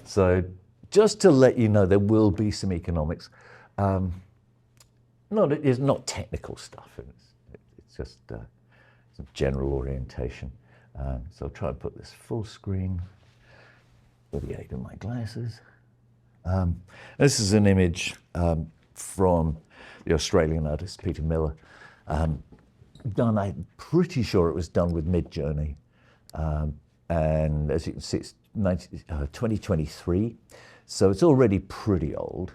So just to let you know, there will be some economics. It's not technical stuff. It's just some general orientation. So I'll try and put this full screen with the aid of my glasses. This is an image from the Australian artist Peter Miller. Done, I'm pretty sure it was done with Midjourney. And as you can see, it's 2023. So it's already pretty old.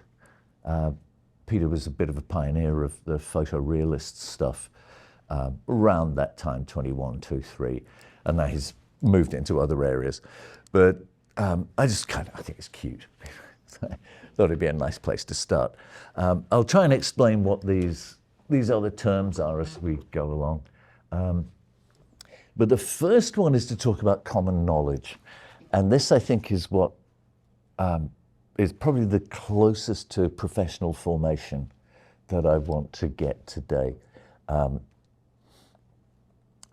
Peter was a bit of a pioneer of the photorealist stuff around that time, 21, 2, 3, and now he's moved into other areas. But I think it's cute. Thought it'd be a nice place to start. I'll try and explain what these other terms are as we go along. But the first one is to talk about common knowledge. And this, I think, is what is probably the closest to professional formation that I want to get today.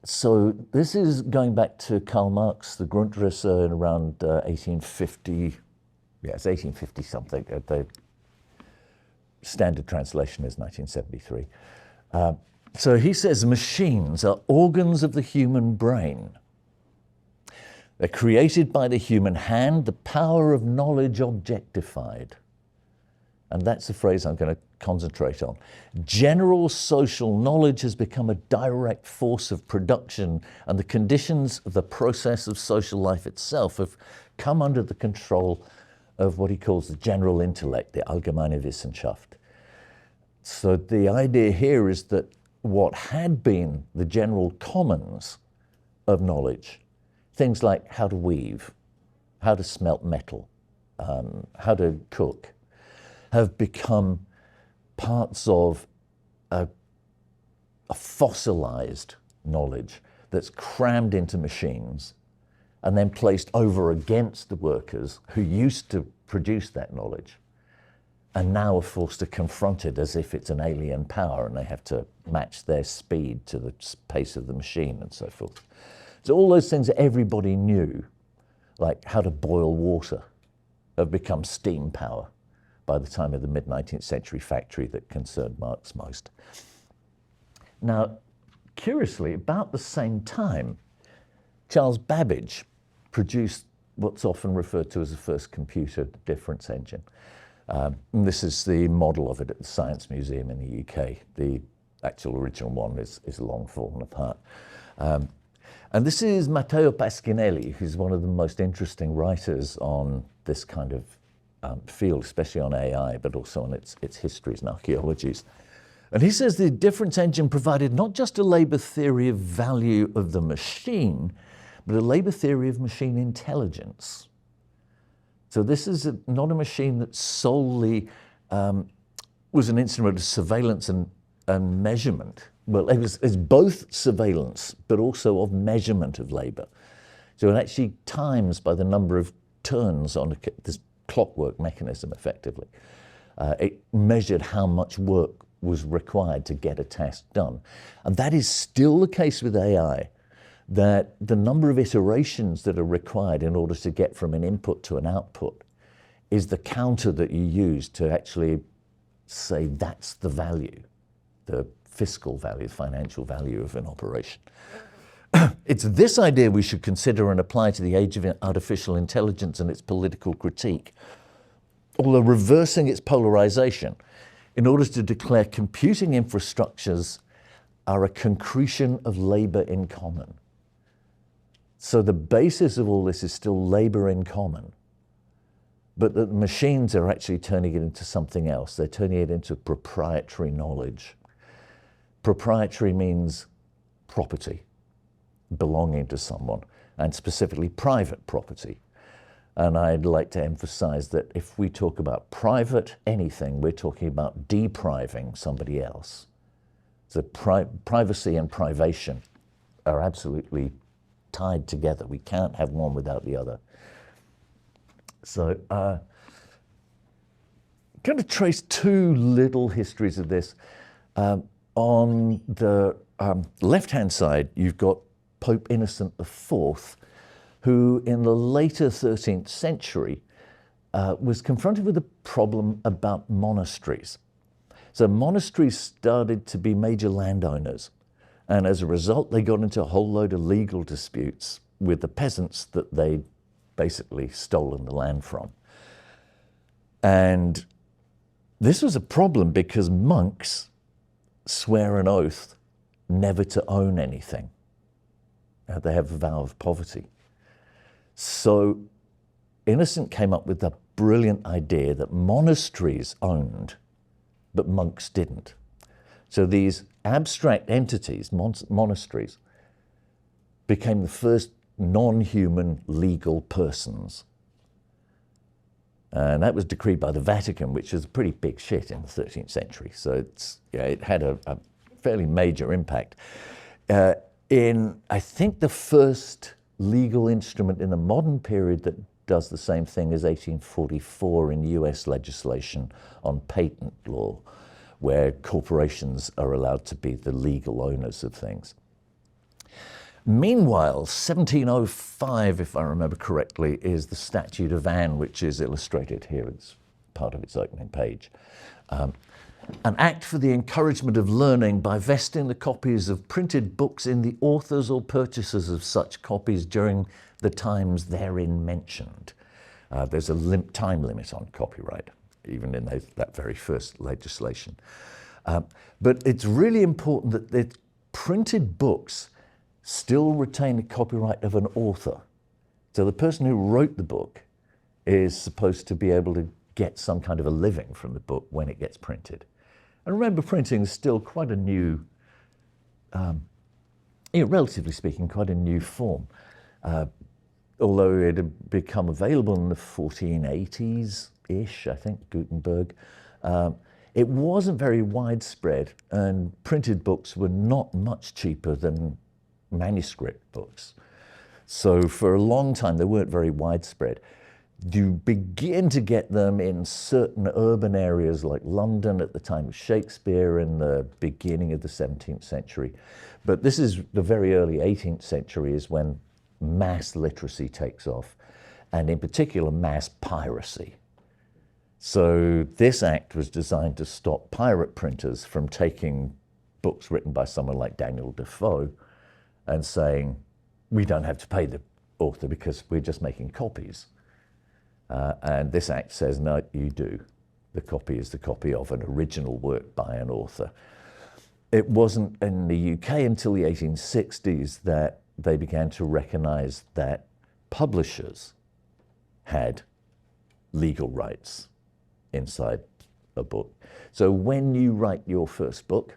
So this is going back to Karl Marx, the Grundrisse, in around 1850. Yeah, it's 1850 something. The standard translation is 1973. So he says machines are organs of the human brain. They're created by the human hand, the power of knowledge objectified. And that's the phrase I'm going to concentrate on. General social knowledge has become a direct force of production, and the conditions of the process of social life itself have come under the control of what he calls the general intellect, the allgemeine Wissenschaft. So the idea here is that what had been the general commons of knowledge, things like how to weave, how to smelt metal, how to cook, have become parts of a fossilized knowledge that's crammed into machines and then placed over against the workers who used to produce that knowledge and now are forced to confront it as if it's an alien power and they have to match their speed to the pace of the machine and so forth. So all those things that everybody knew, like how to boil water, have become steam power by the time of the mid-19th century factory that concerned Marx most. Now, curiously, about the same time, Charles Babbage produced what's often referred to as the first computer, the difference engine. And this is the model of it at the Science Museum in the UK. The actual original one is long fallen apart. And this is Matteo Pasquinelli, who's one of the most interesting writers on this kind of field, especially on AI, but also on its histories and archaeologies. And he says the difference engine provided not just a labor theory of value of the machine, but a labor theory of machine intelligence. So this is not a machine that solely was an instrument of surveillance and measurement. Well, it's both surveillance, but also of measurement of labor. So it actually times by the number of turns on this clockwork mechanism, effectively. It measured how much work was required to get a task done. And that is still the case with AI, that the number of iterations that are required in order to get from an input to an output is the counter that you use to actually say that's the value, the fiscal value, financial value of an operation. It's this idea we should consider and apply to the age of artificial intelligence and its political critique, although reversing its polarization in order to declare computing infrastructures are a concretion of labor in common. So the basis of all this is still labor in common, but that machines are actually turning it into something else. They're turning it into proprietary knowledge. Proprietary means property, belonging to someone, and specifically private property. And I'd like to emphasize that if we talk about private anything, we're talking about depriving somebody else. So privacy and privation are absolutely tied together. We can't have one without the other. So I'm going to trace two little histories of this. On the left-hand side, you've got Pope Innocent IV, who in the later 13th century was confronted with a problem about monasteries. So monasteries started to be major landowners, and as a result they got into a whole load of legal disputes with the peasants that they'd basically stolen the land from. And this was a problem because monks swear an oath never to own anything. They have a vow of poverty. So Innocent came up with the brilliant idea that monasteries owned, but monks didn't. So these abstract entities, monasteries, became the first non-human legal persons. And that was decreed by the Vatican, which was a pretty big shit in the 13th century. So it had a fairly major impact. I think the first legal instrument in the modern period that does the same thing is 1844 in US legislation on patent law, where corporations are allowed to be the legal owners of things. Meanwhile, 1705, if I remember correctly, is the Statute of Anne, which is illustrated here. It's part of its opening page. An act for the encouragement of learning by vesting the copies of printed books in the authors or purchasers of such copies during the times therein mentioned. There's a time limit on copyright, even in that very first legislation. But it's really important that the printed books still retain the copyright of an author. So the person who wrote the book is supposed to be able to get some kind of a living from the book when it gets printed. And remember, printing is still quite a new, relatively speaking, quite a new form. Although it had become available in the 1480s-ish, I think, Gutenberg, it wasn't very widespread, and printed books were not much cheaper than manuscript books. So for a long time, they weren't very widespread. You begin to get them in certain urban areas like London at the time of Shakespeare in the beginning of the 17th century. But this is the very early 18th century is when mass literacy takes off, and in particular mass piracy. So this act was designed to stop pirate printers from taking books written by someone like Daniel Defoe and saying, we don't have to pay the author because we're just making copies. And this act says, no, you do. The copy is the copy of an original work by an author. It wasn't in the UK until the 1860s that they began to recognize that publishers had legal rights inside a book. So when you write your first book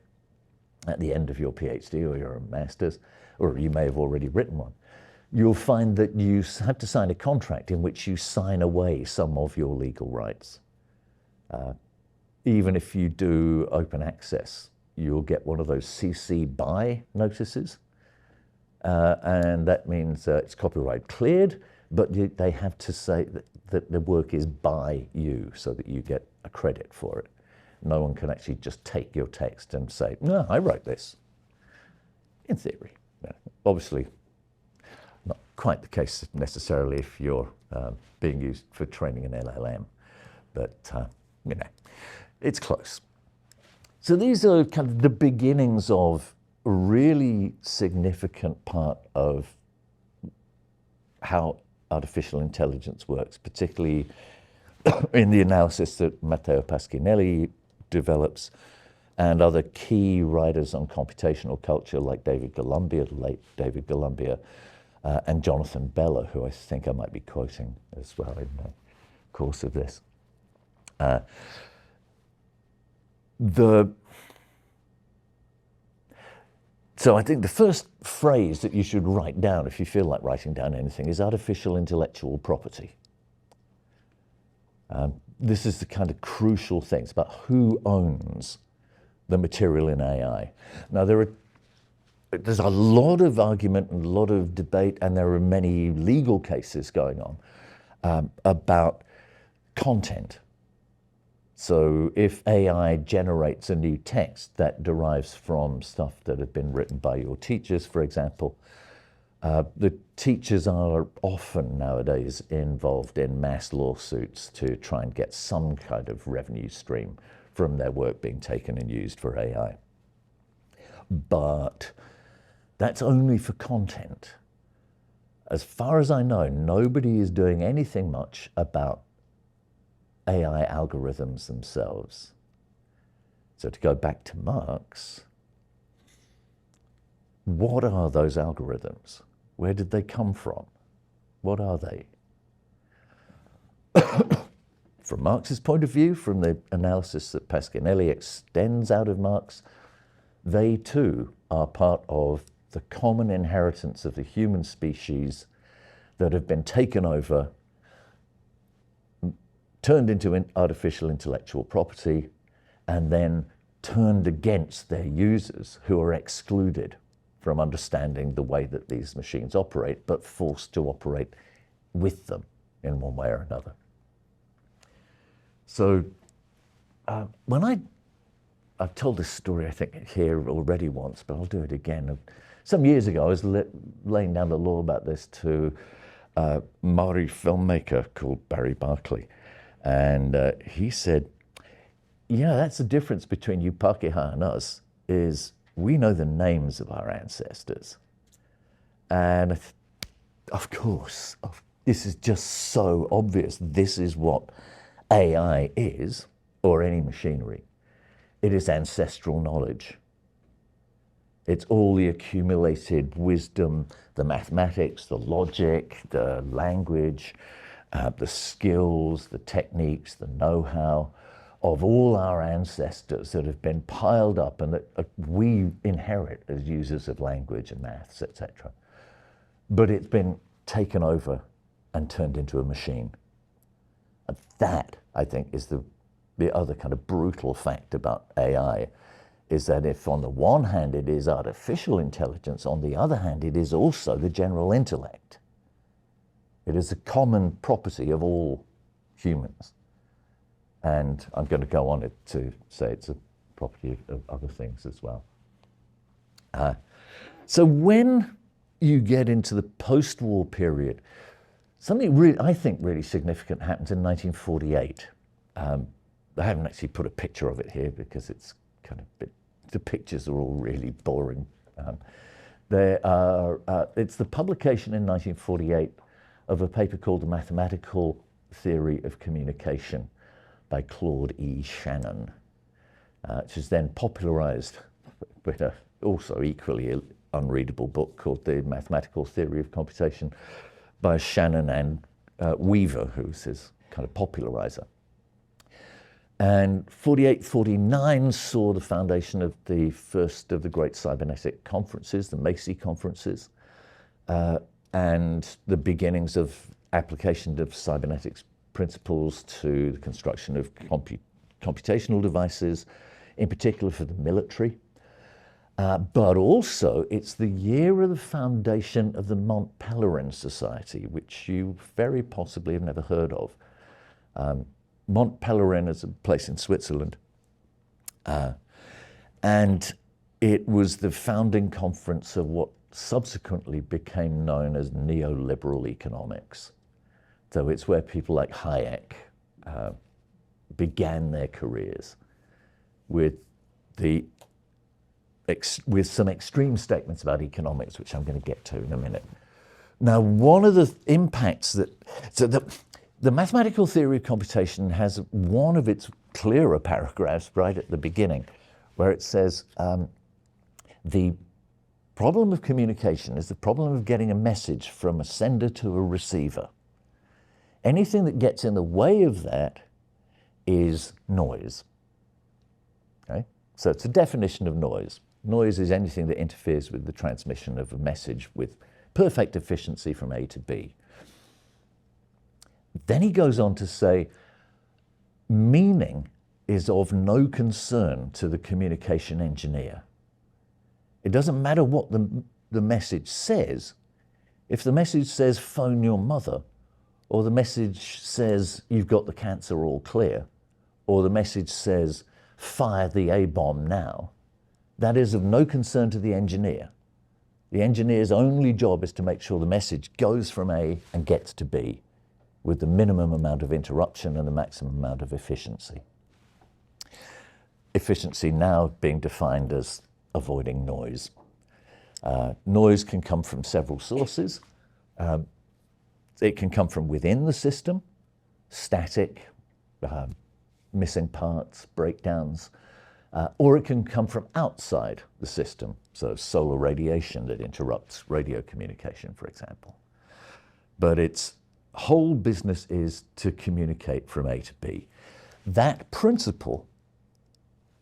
at the end of your PhD or your master's, or you may have already written one, you'll find that you have to sign a contract in which you sign away some of your legal rights. Even if you do open access, you'll get one of those CC BY notices. And that means it's copyright cleared, but they have to say that the work is by you so that you get a credit for it. No one can actually just take your text and say, no, I wrote this. In theory. Obviously, not quite the case necessarily if you're being used for training an LLM, but it's close. So these are kind of the beginnings of a really significant part of how artificial intelligence works, particularly in the analysis that Matteo Pasquinelli develops and other key writers on computational culture like David Columbia, the late David Columbia, and Jonathan Bella, who I think I might be quoting as well in the course of this. So I think the first phrase that you should write down, if you feel like writing down anything, is artificial intellectual property. This is the kind of crucial thing. It's about who owns the material in AI. Now, there's a lot of argument and a lot of debate, and there are many legal cases going on about content. So if AI generates a new text that derives from stuff that had been written by your teachers, for example, The teachers are often nowadays involved in mass lawsuits to try and get some kind of revenue stream from their work being taken and used for AI. But that's only for content. As far as I know, nobody is doing anything much about AI algorithms themselves. So to go back to Marx, what are those algorithms? Where did they come from? What are they? From Marx's point of view, from the analysis that Pasquinelli extends out of Marx, they too are part of the common inheritance of the human species that have been taken over, turned into artificial intellectual property, and then turned against their users who are excluded from understanding the way that these machines operate, but forced to operate with them in one way or another. So when I've told this story, I think, here already once, but I'll do it again. Some years ago, I was laying down the law about this to a Maori filmmaker called Barry Barclay. And he said, yeah, that's the difference between you Pākehā and us, is we know the names of our ancestors. And of course, this is just so obvious. This is what AI is, or any machinery. It is ancestral knowledge. It's all the accumulated wisdom, the mathematics, the logic, the language, the skills, the techniques, the know-how of all our ancestors that have been piled up and that we inherit as users of language and maths, etc. But it's been taken over and turned into a machine. And that, I think, is the other kind of brutal fact about AI, is that if on the one hand it is artificial intelligence, on the other hand it is also the general intellect. It is a common property of all humans. And I'm going to go on it to say it's a property of other things as well. So when you get into the post-war period, something really, I think, really significant happened in 1948. I haven't actually put a picture of it here because it's kind of the pictures are all really boring. It's the publication in 1948 of a paper called The Mathematical Theory of Communication by Claude E. Shannon, which is then popularized with a also equally unreadable book called The Mathematical Theory of Computation by Shannon and Weaver, who's his kind of popularizer. And 48-49 saw the foundation of the first of the great cybernetic conferences, the Macy conferences, and the beginnings of application of cybernetics principles to the construction of computational devices, in particular for the military. But also, it's the year of the foundation of the Mont Pelerin Society, which you very possibly have never heard of. Mont Pelerin is a place in Switzerland. And it was the founding conference of what subsequently became known as neoliberal economics. So it's where people like Hayek began their careers with some extreme statements about economics, which I'm going to get to in a minute. Now, one of the impacts the mathematical theory of computation has one of its clearer paragraphs right at the beginning, where it says, the problem of communication is the problem of getting a message from a sender to a receiver. Anything that gets in the way of that is noise. Okay? So it's a definition of noise. Noise is anything that interferes with the transmission of a message with perfect efficiency from A to B. Then he goes on to say, meaning is of no concern to the communication engineer. It doesn't matter what the message says. If the message says, phone your mother, or the message says, you've got the cancer all clear, or the message says, fire the A-bomb now, that is of no concern to the engineer. The engineer's only job is to make sure the message goes from A and gets to B with the minimum amount of interruption and the maximum amount of efficiency. Efficiency now being defined as avoiding noise. Noise can come from several sources. It can come from within the system, static, missing parts, breakdowns, or it can come from outside the system, so solar radiation that interrupts radio communication, for example. But its whole business is to communicate from A to B. That principle,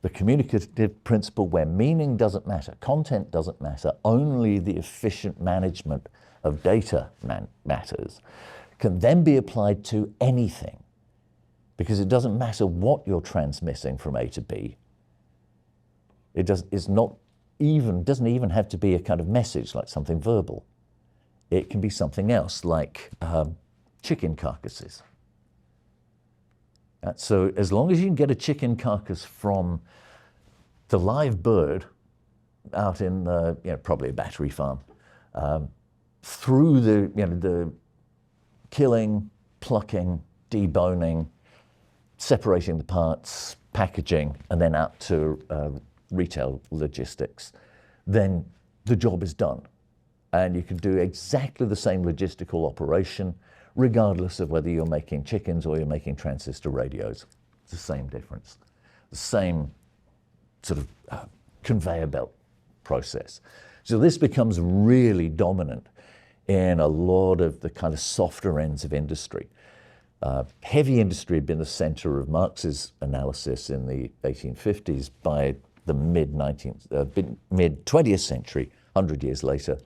the communicative principle where meaning doesn't matter, content doesn't matter, only the efficient management of data matters, can then be applied to anything, because it doesn't matter what you're transmitting from A to B. It doesn't even have to be a kind of message like something verbal. It can be something else like chicken carcasses. So as long as you can get a chicken carcass from the live bird out in probably a battery farm, through the killing, plucking, deboning, separating the parts, packaging, and then out to retail logistics, then the job is done. And you can do exactly the same logistical operation regardless of whether you're making chickens or you're making transistor radios. It's the same difference. The same sort of conveyor belt process. So this becomes really dominant in a lot of the kind of softer ends of industry. Heavy industry had been the center of Marx's analysis in the 1850s. By the mid-20th century, 100 years later,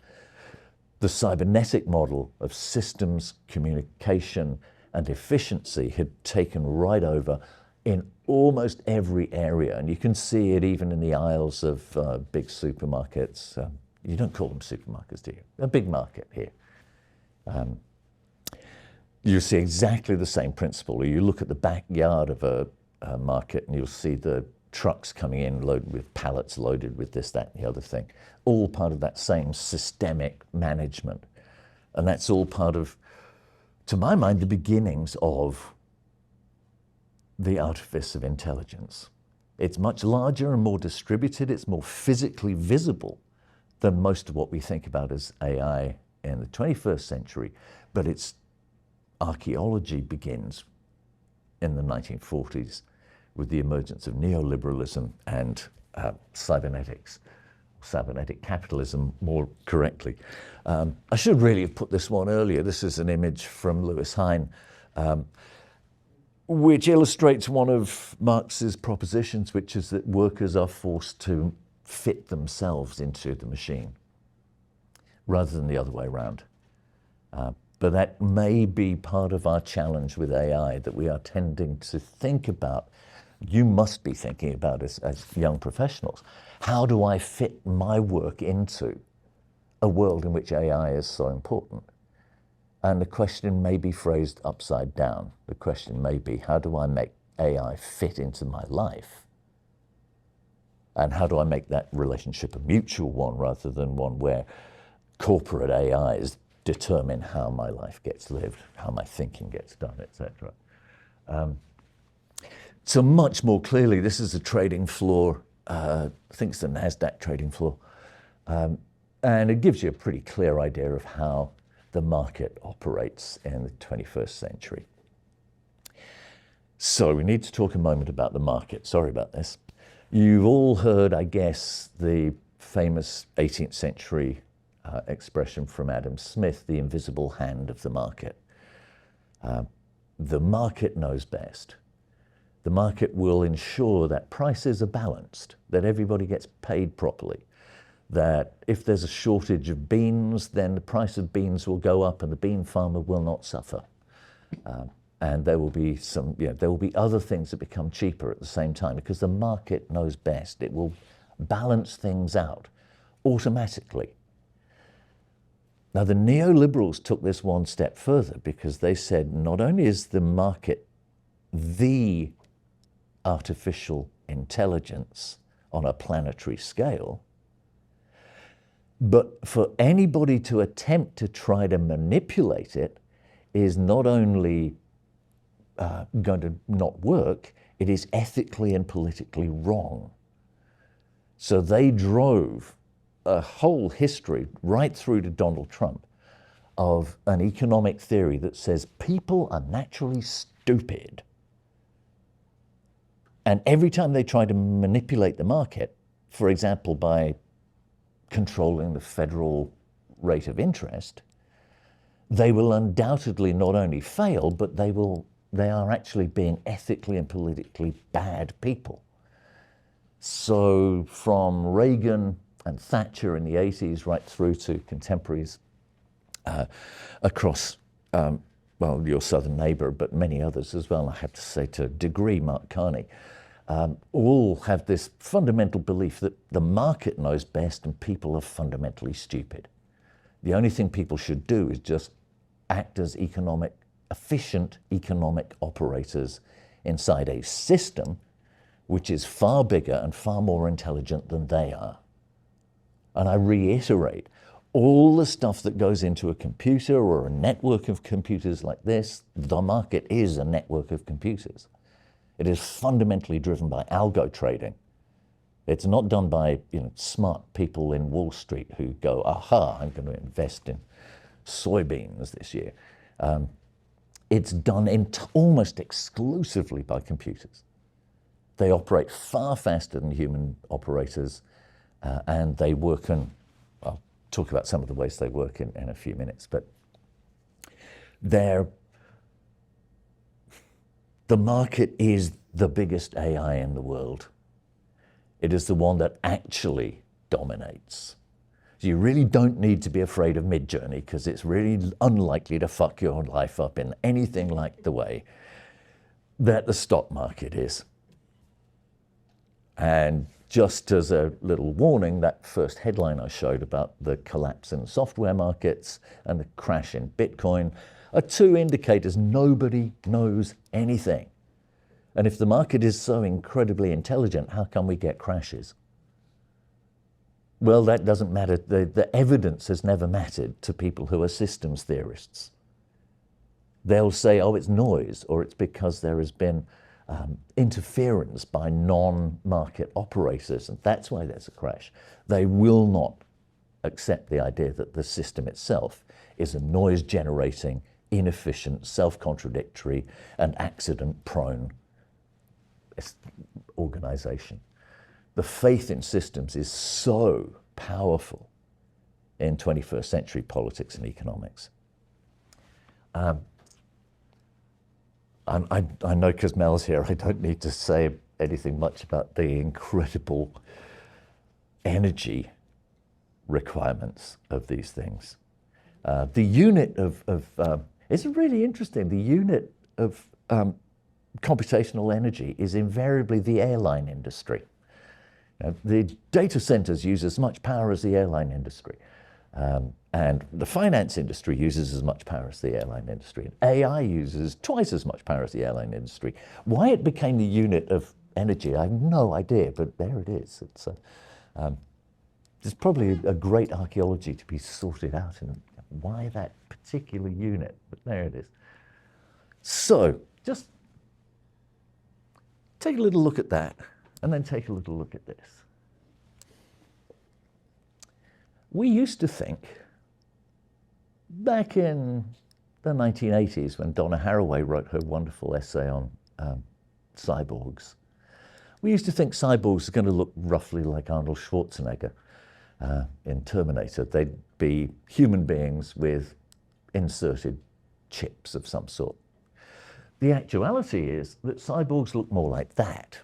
the cybernetic model of systems, communication, and efficiency had taken right over in almost every area. And you can see it even in the aisles of big supermarkets. You don't call them supermarkets, do you? A big market here. You see exactly the same principle. You look at the backyard of a market and you'll see the trucks coming in loaded with pallets loaded with this, that, and the other thing. All part of that same systemic management. And that's all part of, to my mind, the beginnings of the artifice of intelligence. It's much larger and more distributed. It's more physically visible than most of what we think about as AI in the 21st century. But its archaeology begins in the 1940s with the emergence of neoliberalism and cybernetics, cybernetic capitalism more correctly. I should really have put this one earlier. This is an image from Lewis Hine, which illustrates one of Marx's propositions, which is that workers are forced to fit themselves into the machine rather than the other way around. But that may be part of our challenge with AI, that we are tending to think about, you must be thinking about as young professionals, how do I fit my work into a world in which AI is so important? And the question may be phrased upside down. The question may be, how do I make AI fit into my life? And how do I make that relationship a mutual one rather than one where corporate AIs determine how my life gets lived, how my thinking gets done, etc. So much more clearly, this is a trading floor. I think it's the NASDAQ trading floor. And it gives you a pretty clear idea of how the market operates in the 21st century. So we need to talk a moment about the market. Sorry about this. You've all heard, I guess, the famous 18th century expression from Adam Smith, the invisible hand of the market. The market knows best. The market will ensure that prices are balanced, that everybody gets paid properly, that if there's a shortage of beans, then the price of beans will go up and the bean farmer will not suffer. And there will be there will be other things that become cheaper at the same time, because the market knows best. It will balance things out automatically. Now, the neoliberals took this one step further, because they said not only is the market the artificial intelligence on a planetary scale, But for anybody to attempt to try to manipulate it is not only going to not work, it is ethically and politically wrong. So they drove a whole history right through to Donald Trump of an economic theory that says people are naturally stupid. And every time they try to manipulate the market, for example, by controlling the federal rate of interest, they will undoubtedly not only fail, but they are actually being ethically and politically bad people. So from Reagan and Thatcher in the 80s right through to contemporaries across, well, your southern neighbour, but many others as well, I have to say to a degree, Mark Carney, all have this fundamental belief that the market knows best and people are fundamentally stupid. The only thing people should do is just act as efficient economic operators inside a system which is far bigger and far more intelligent than they are. And I reiterate, all the stuff that goes into a computer or a network of computers like this, the market is a network of computers. It is fundamentally driven by algo trading. It's not done by smart people in Wall Street who go, aha, I'm going to invest in soybeans this year. It's done almost exclusively by computers. They operate far faster than human operators, and they work on, I'll talk about some of the ways they work in a few minutes, but the market is the biggest AI in the world. It is the one that actually dominates. So you really don't need to be afraid of Midjourney because it's really unlikely to fuck your life up in anything like the way that the stock market is. And just as a little warning, that first headline I showed about the collapse in the software markets and the crash in Bitcoin are two indicators. Nobody knows anything. And if the market is so incredibly intelligent, how come we get crashes? Well, that doesn't matter. The evidence has never mattered to people who are systems theorists. They'll say, oh, it's noise, or it's because there has been interference by non-market operators, and that's why there's a crash. They will not accept the idea that the system itself is a noise-generating, inefficient, self-contradictory, and accident-prone organization. The faith in systems is so powerful in 21st century politics and economics. I know because Mel's here, I don't need to say anything much about the incredible energy requirements of these things. The unit of it's really interesting, the unit of computational energy is invariably the airline industry. The data centers use as much power as the airline industry. And the finance industry uses as much power as the airline industry. And AI uses twice as much power as the airline industry. Why it became the unit of energy, I have no idea, but there it is. There's probably a great archaeology to be sorted out in why that particular unit, but there it is. So just take a little look at that, and then take a little look at this. We used to think, back in the 1980s, when Donna Haraway wrote her wonderful essay on cyborgs, we used to think cyborgs are going to look roughly like Arnold Schwarzenegger in Terminator. They'd be human beings with inserted chips of some sort. The actuality is that cyborgs look more like that.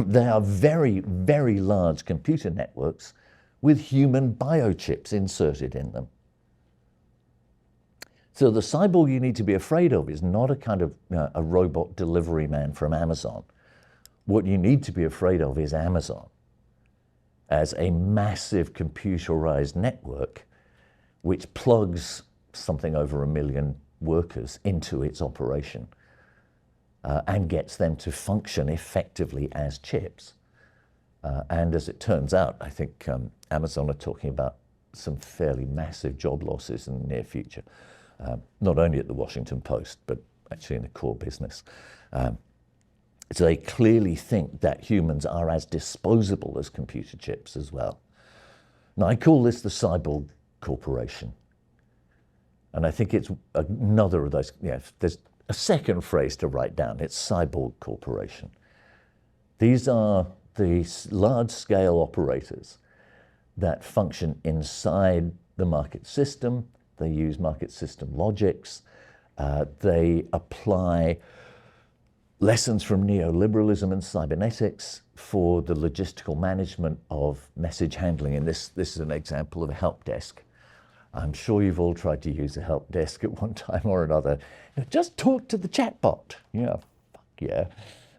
They are very, very large computer networks with human biochips inserted in them. So the cyborg you need to be afraid of is not a kind of a robot delivery man from Amazon. What you need to be afraid of is Amazon as a massive computerized network which plugs something over 1 million workers into its operation and gets them to function effectively as chips. And as it turns out, I think Amazon are talking about some fairly massive job losses in the near future, not only at the Washington Post, but actually in the core business. So they clearly think that humans are as disposable as computer chips as well. Now, I call this the cyborg corporation. And I think it's another of those, there's a second phrase to write down. It's cyborg corporation. These are the large-scale operators that function inside the market system. They use market system logics. They apply lessons from neoliberalism and cybernetics for the logistical management of message handling. And this is an example of a help desk. I'm sure you've all tried to use a help desk at one time or another. Just talk to the chatbot. Yeah, fuck yeah.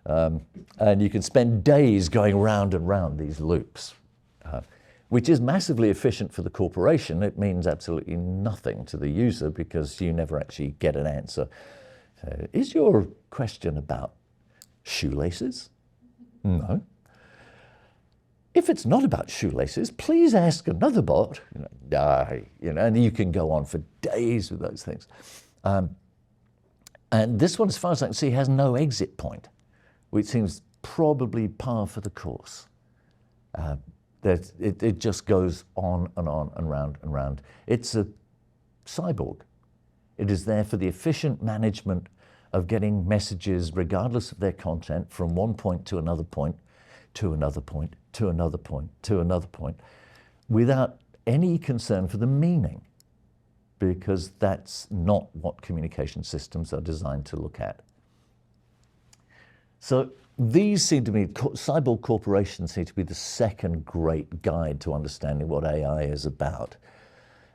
And you can spend days going round and round these loops, which is massively efficient for the corporation. It means absolutely nothing to the user because you never actually get an answer. Is your question about shoelaces? No. If it's not about shoelaces, please ask another bot. And you can go on for days with those things. And this one, as far as I can see, has no exit point, which seems probably par for the course. It just goes on and round and round. It's a cyborg. It is there for the efficient management of getting messages, regardless of their content, from one point to another point, to another point, to another point, to another point, without any concern for the meaning, because that's not what communication systems are designed to look at. So these seem to me, cyborg corporations seem to be the second great guide to understanding what AI is about.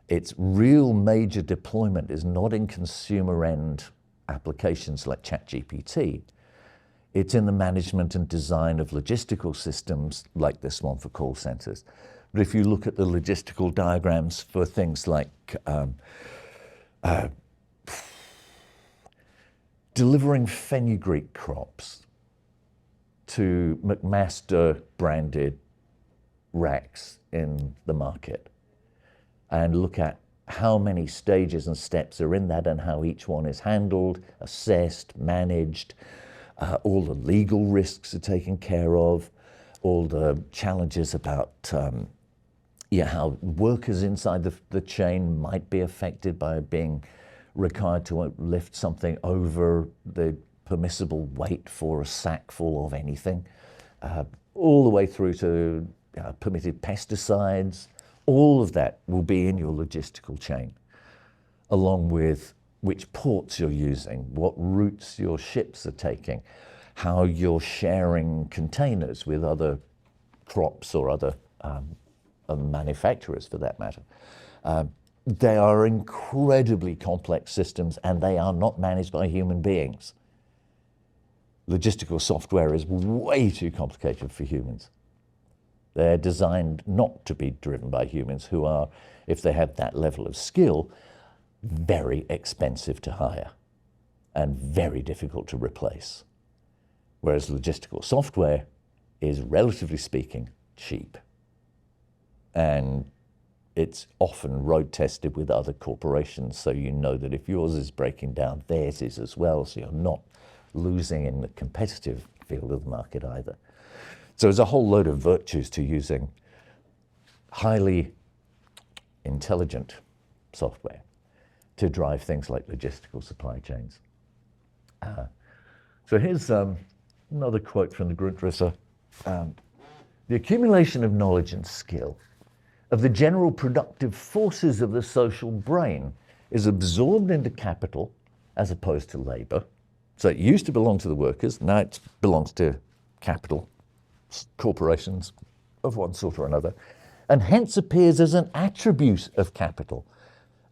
Its real major deployment is not in consumer end applications like ChatGPT. It's in the management and design of logistical systems like this one for call centers. But if you look at the logistical diagrams for things like delivering fenugreek crops to McMaster branded racks in the market, and look at how many stages and steps are in that and how each one is handled, assessed, managed, all the legal risks are taken care of, all the challenges about how workers inside the chain might be affected by being required to lift something over the permissible weight for a sack full of anything, all the way through to permitted pesticides. All of that will be in your logistical chain, along with which ports you're using, what routes your ships are taking, how you're sharing containers with other crops or other manufacturers for that matter. They are incredibly complex systems and they are not managed by human beings. Logistical software is way too complicated for humans. They're designed not to be driven by humans who are, if they have that level of skill, very expensive to hire and very difficult to replace. Whereas logistical software is, relatively speaking, cheap. And it's often road tested with other corporations, so you know that if yours is breaking down, theirs is as well, so you're not losing in the competitive field of the market either. So there's a whole load of virtues to using highly intelligent software to drive things like logistical supply chains. So here's another quote from the Grundrisse. The accumulation of knowledge and skill of the general productive forces of the social brain is absorbed into capital as opposed to labor. So it used to belong to the workers, now it belongs to capital, corporations of one sort or another, and hence appears as an attribute of capital,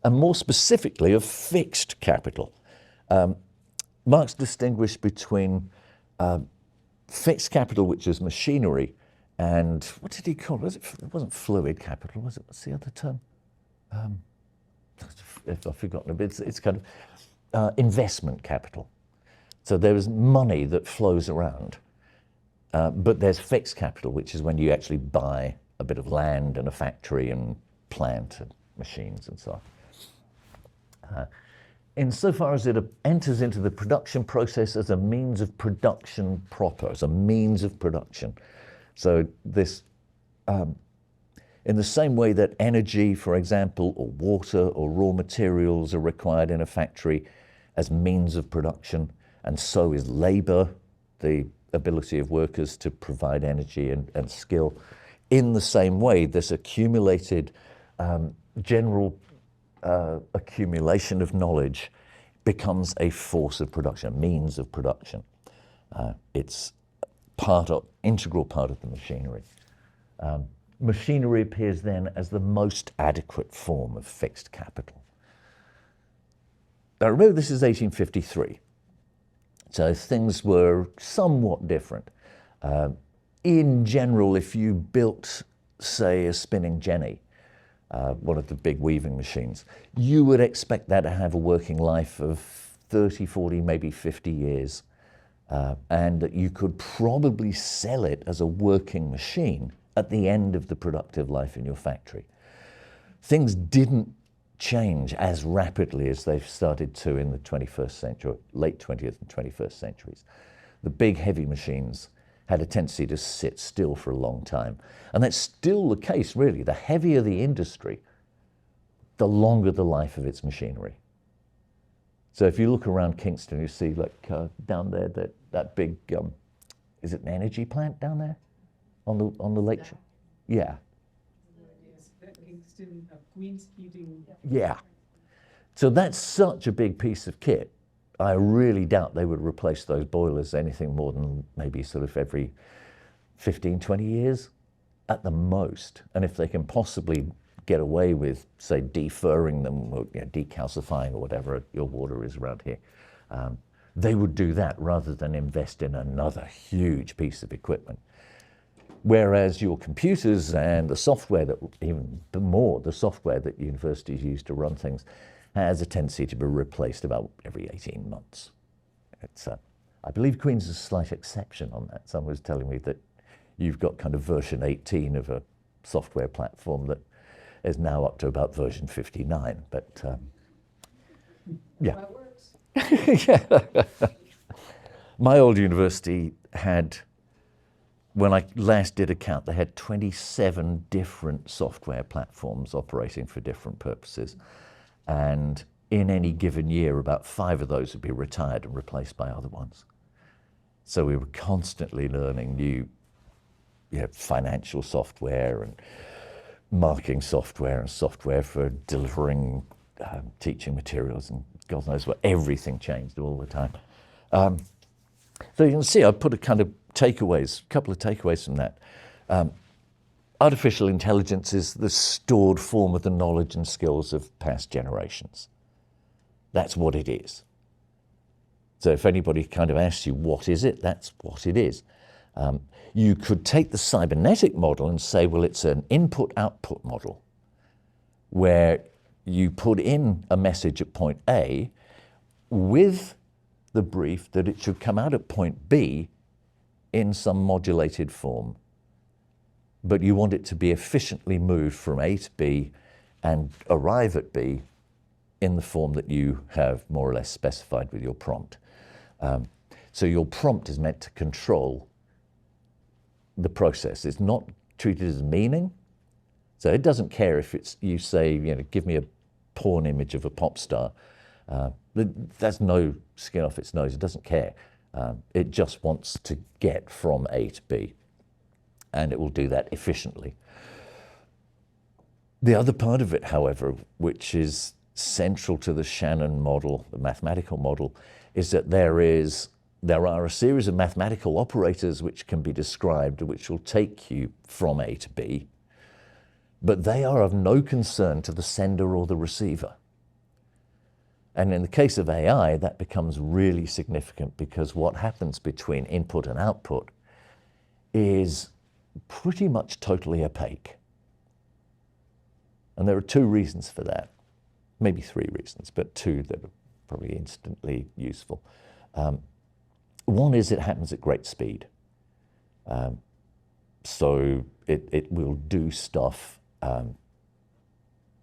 and more specifically of fixed capital. Marx distinguished between fixed capital, which is machinery, and what did he call it? It wasn't fluid capital, was it? What's the other term? If I've forgotten a bit, it's kind of investment capital. So there is money that flows around. But there's fixed capital, which is when you actually buy a bit of land and a factory and plant and machines and so on. Insofar as it enters into the production process as a means of production proper, as a means of production. So this, in the same way that energy, for example, or water or raw materials are required in a factory as means of production, and so is labor, the ability of workers to provide energy and skill. In the same way, this accumulated general accumulation of knowledge becomes a force of production, a means of production. It's integral part of the machinery. Machinery appears then as the most adequate form of fixed capital. Now remember, this is 1853, so things were somewhat different. In general, if you built, say, a spinning jenny, one of the big weaving machines, you would expect that to have a working life of 30, 40, maybe 50 years, and that you could probably sell it as a working machine at the end of the productive life in your factory. Things didn't change as rapidly as they've started to in the 21st century, late 20th and 21st centuries. The big heavy machines had a tendency to sit still for a long time. And that's still the case, really. The heavier the industry, the longer the life of its machinery. So if you look around Kingston, you see like down there, that big, is it an energy plant down there on the lake? Yeah. Kingston, Queen's Heating. Yeah. So that's such a big piece of kit. I really doubt they would replace those boilers anything more than maybe sort of every 15, 20 years at the most. And if they can possibly get away with, say, defurring them or decalcifying or whatever your water is around here, they would do that rather than invest in another huge piece of equipment. Whereas your computers and the software the software that universities use to run things has a tendency to be replaced about every 18 months. It's, I believe Queen's is a slight exception on that. Someone was telling me that you've got kind of version 18 of a software platform that is now up to about version 59, but yeah. That works. Yeah. My old university had, when I last did a count, they had 27 different software platforms operating for different purposes. And in any given year, about 5 of those would be retired and replaced by other ones. So we were constantly learning new financial software and marketing software and software for delivering teaching materials, and God knows what, everything changed all the time. So you can see I put a couple of takeaways from that. Artificial intelligence is the stored form of the knowledge and skills of past generations. That's what it is. So if anybody kind of asks you, what is it? That's what it is. You could take the cybernetic model and say, well, it's an input-output model where you put in a message at point A with the brief that it should come out at point B in some modulated form, but you want it to be efficiently moved from A to B and arrive at B in the form that you have more or less specified with your prompt. So your prompt is meant to control the process. It's not treated as meaning. So it doesn't care if you say, give me a porn image of a pop star. That's no skin off its nose. It doesn't care. It just wants to get from A to B. And it will do that efficiently. The other part of it, however, which is central to the Shannon model, the mathematical model, is that there are a series of mathematical operators which can be described, which will take you from A to B, but they are of no concern to the sender or the receiver. And in the case of AI, that becomes really significant because what happens between input and output is pretty much totally opaque. And there are 2 reasons for that. Maybe 3 reasons, but 2 that are probably instantly useful. One is it happens at great speed. So it will do stuff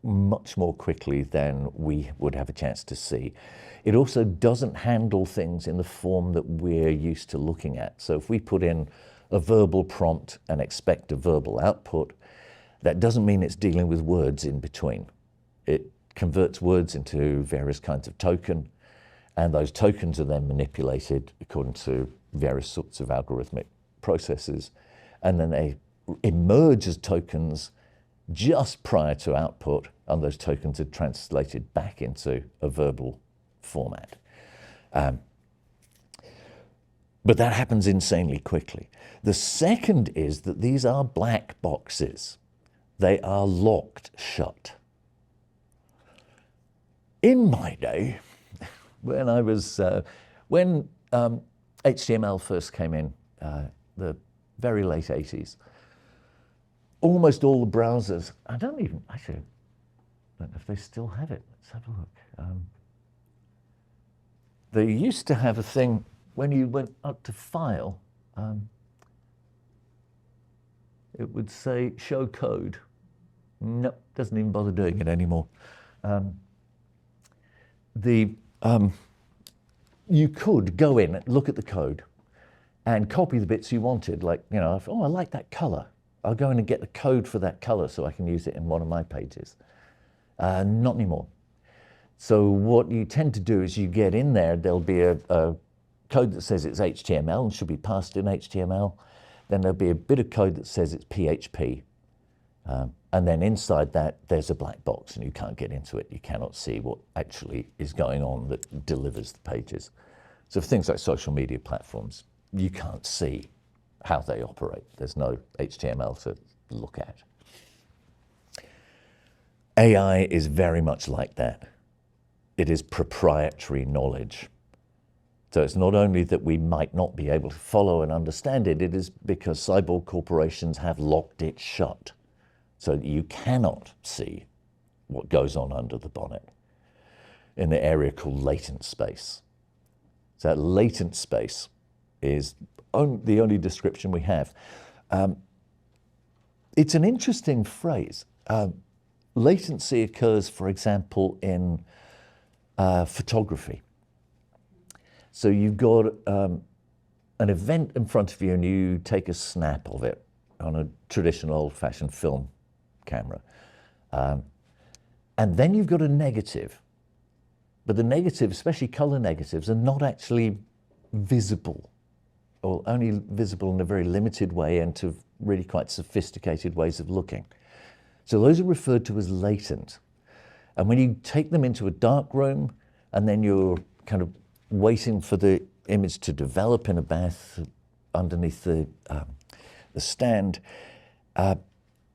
much more quickly than we would have a chance to see. It also doesn't handle things in the form that we're used to looking at. So if we put in a verbal prompt and expect a verbal output, that doesn't mean it's dealing with words in between. It converts words into various kinds of token, and those tokens are then manipulated according to various sorts of algorithmic processes, and then they emerge as tokens just prior to output, and those tokens are translated back into a verbal format. But that happens insanely quickly. The second is that these are black boxes. They are locked shut. In my day, when I was, when HTML first came in, the very late 80s, almost all the browsers, I don't know if they still have it. Let's have a look. They used to have a thing when you went up to file, it would say show code. Nope, doesn't even bother doing it anymore. You could go in, look at the code, and copy the bits you wanted. Like, you know, I like that color. I'll go in and get the code for that color so I can use it in one of my pages. Not anymore. So what you tend to do is you get in there, there'll be a code that says it's HTML and should be passed in HTML. Then there'll be a bit of code that says it's PHP. And then inside that, there's a black box and you can't get into it. You cannot see what actually is going on that delivers the pages. So for things like social media platforms, you can't see how they operate. There's no HTML to look at. AI is very much like that. It is proprietary knowledge. So it's not only that we might not be able to follow and understand it, it is because cyborg corporations have locked it shut. So that you cannot see what goes on under the bonnet in the area called latent space. So that latent space is the only description we have. It's an interesting phrase. Latency occurs, for example, in photography. So you've got an event in front of you and you take a snap of it on a traditional old-fashioned film camera. And then you've got a negative. But the negative, especially color negatives, are not actually visible, or only visible in a very limited way and to really quite sophisticated ways of looking. So those are referred to as latent. And when you take them into a dark room and then you're kind of waiting for the image to develop in a bath underneath the stand,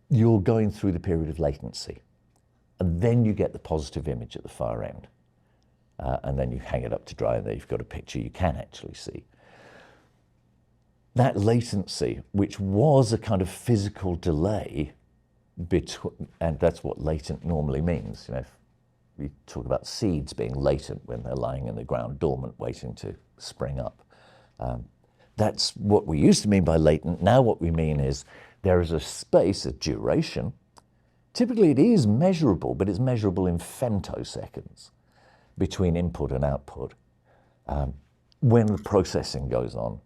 you're going through the period of latency. And then you get the positive image at the far end. And then you hang it up to dry and there you've got a picture you can actually see. That latency, which was a kind of physical delay between, and that's what latent normally means. You know, if we talk about seeds being latent when they're lying in the ground dormant waiting to spring up. That's what we used to mean by latent. Now what we mean is there is a space, a duration. Typically it is measurable, but it's measurable in femtoseconds between input and output when the processing goes on,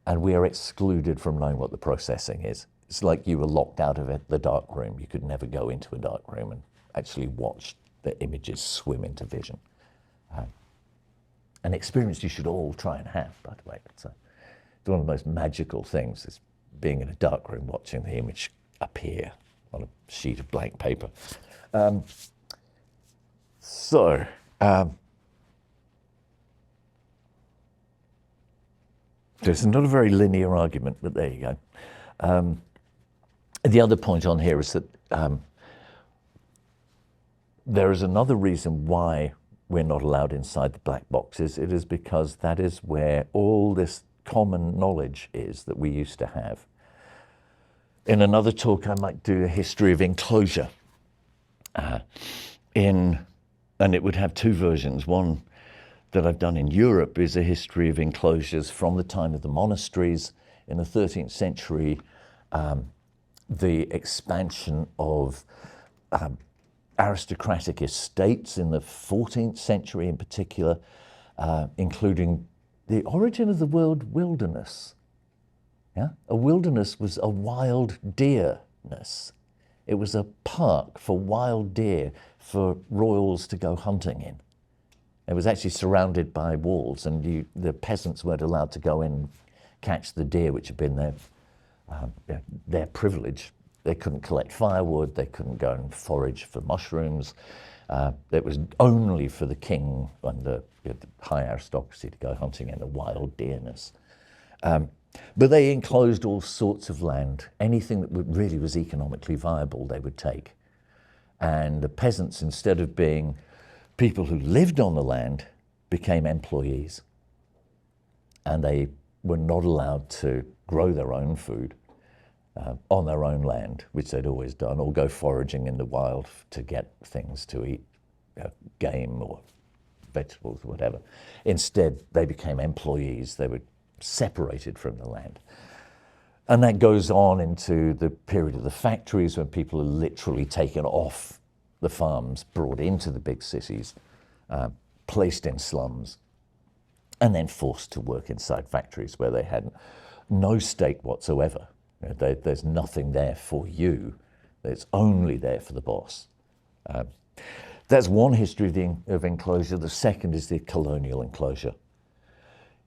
and we are excluded from knowing what the processing is. It's like you were locked out of the dark room. You could never go into a dark room and actually watch the images swim into vision. An experience you should all try and have, by the way. It's one of the most magical things, is being in a dark room watching the image appear on a sheet of blank paper. It's not a very linear argument, but there you go. The other point on here is that there is another reason why we're not allowed inside the black boxes. It is because that is where all this common knowledge is that we used to have. In another talk, I might do a history of enclosure. And it would have two versions. One that I've done in Europe is a history of enclosures from the time of the monasteries in the 13th century, the expansion of aristocratic estates in the 14th century in particular, including the origin of the word wilderness. Yeah? A wilderness was a wild deerness. It was a park for wild deer for royals to go hunting in. It was actually surrounded by walls, and the peasants weren't allowed to go in and catch the deer, which had been their privilege. They couldn't collect firewood, they couldn't go and forage for mushrooms. It was only for the king and the high aristocracy to go hunting in the wild deerness. But they enclosed all sorts of land. Anything that really was economically viable, they would take. And the peasants, instead of being people who lived on the land, became employees. And they were not allowed to grow their own food on their own land, which they'd always done, or go foraging in the wild to get things to eat, game or vegetables or whatever. Instead, they became employees. They were separated from the land. And that goes on into the period of the factories, when people are literally taken off the farms, brought into the big cities, placed in slums, and then forced to work inside factories where they had no stake whatsoever. There's nothing there for you. It's only there for the boss. That's one history of enclosure. The second is the colonial enclosure.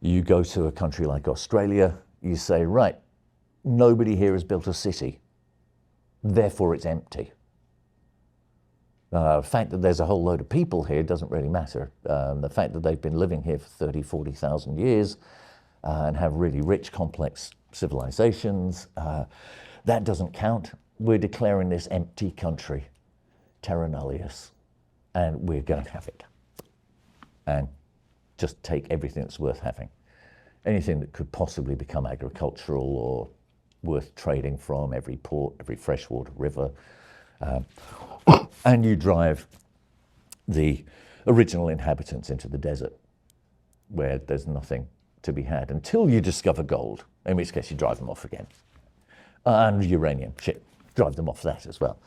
You go to a country like Australia, you say, right, nobody here has built a city, therefore it's empty. The fact that there's a whole load of people here doesn't really matter. The fact that they've been living here for 30, 40,000 years and have really rich, complex civilizations, that doesn't count. We're declaring this empty country, terra nullius, and we're going to have it. And just take everything that's worth having. Anything that could possibly become agricultural or worth trading from, every port, every freshwater river. And you drive the original inhabitants into the desert, where there's nothing to be had until you discover gold, in which case you drive them off again. And uranium, shit, drive them off that as well.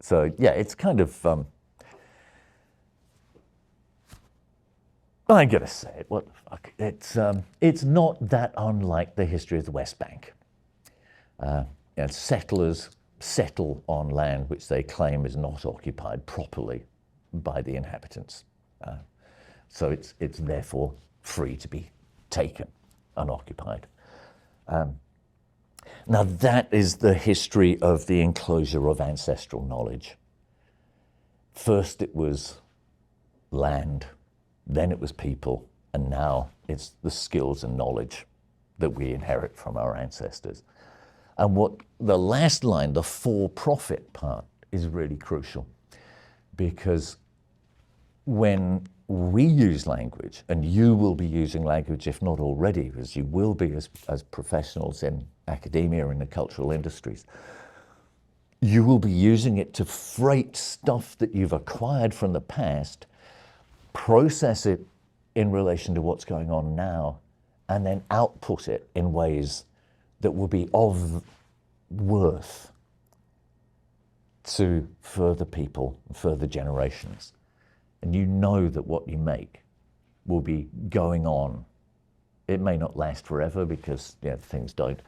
So yeah, it's kind of, I'm gonna say it, what the fuck. It's not that unlike the history of the West Bank. Settlers settle on land which they claim is not occupied properly by the inhabitants. So it's therefore free to be taken, unoccupied. Now that is the history of the enclosure of ancestral knowledge. First it was land, then it was people, and now it's the skills and knowledge that we inherit from our ancestors. And what the last line, the for-profit part, is really crucial, because when we use language, and you will be using language, if not already, as you will be as professionals in academia and the cultural industries, you will be using it to freight stuff that you've acquired from the past, process it in relation to what's going on now, and then output it in ways that will be of worth to further people, further generations. And you know that what you make will be going on. It may not last forever because things don't,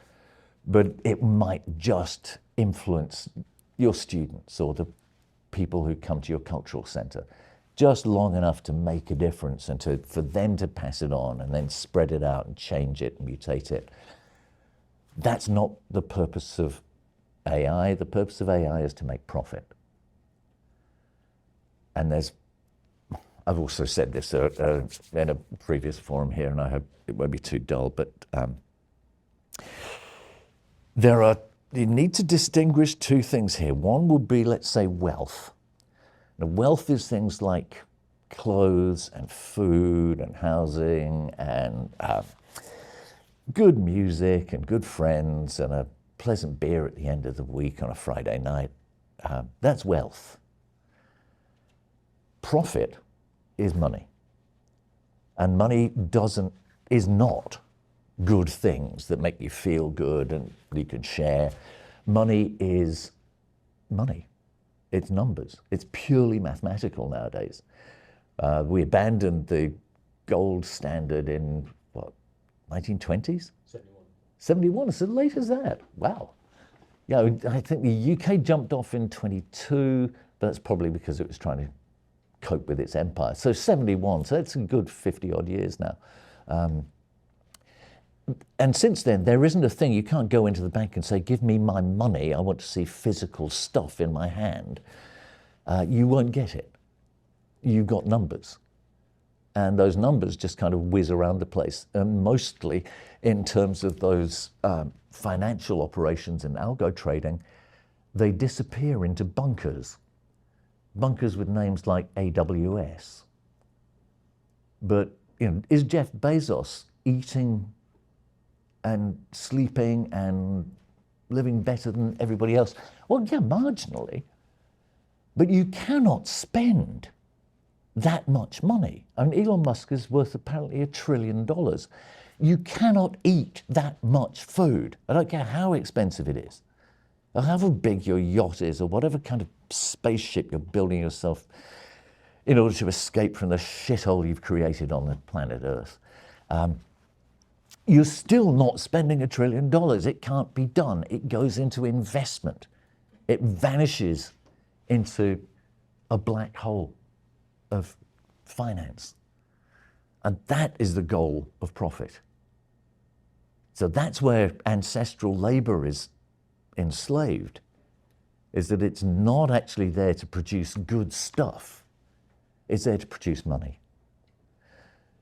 but it might just influence your students or the people who come to your cultural centre just long enough to make a difference and for them to pass it on and then spread it out and change it and mutate it. That's not the purpose of AI. The purpose of AI is to make profit. And I've also said this in a previous forum here, and I hope it won't be too dull, but you need to distinguish two things here. One will be, let's say, wealth. Now, wealth is things like clothes and food and housing and good music and good friends and a pleasant beer at the end of the week on a Friday night. That's wealth. Profit is money. And money is not good things that make you feel good and you can share. Money is money. It's numbers. It's purely mathematical nowadays. We abandoned the gold standard in, what, 1920s? 71. 71, it's as late as that. Wow. Yeah, I think the UK jumped off in 22, but that's probably because it was trying to cope with its empire. So 71, so that's a good 50 odd years now. And since then, there isn't a thing. You can't go into the bank and say, give me my money. I want to see physical stuff in my hand. You won't get it. You've got numbers. And those numbers just kind of whiz around the place. And mostly in terms of those financial operations and algo trading, they disappear into bunkers. Bunkers with names like AWS. But is Jeff Bezos eating and sleeping and living better than everybody else? Well, yeah, marginally. But you cannot spend that much money. I mean, Elon Musk is worth apparently $1 trillion. You cannot eat that much food. I don't care how expensive it is, or however big your yacht is, or whatever kind of spaceship you're building yourself in order to escape from the shithole you've created on the planet Earth. You're still not spending $1 trillion. It can't be done. It goes into investment. It vanishes into a black hole of finance. And that is the goal of profit. So that's where ancestral labor is enslaved, is that it's not actually there to produce good stuff. It's there to produce money.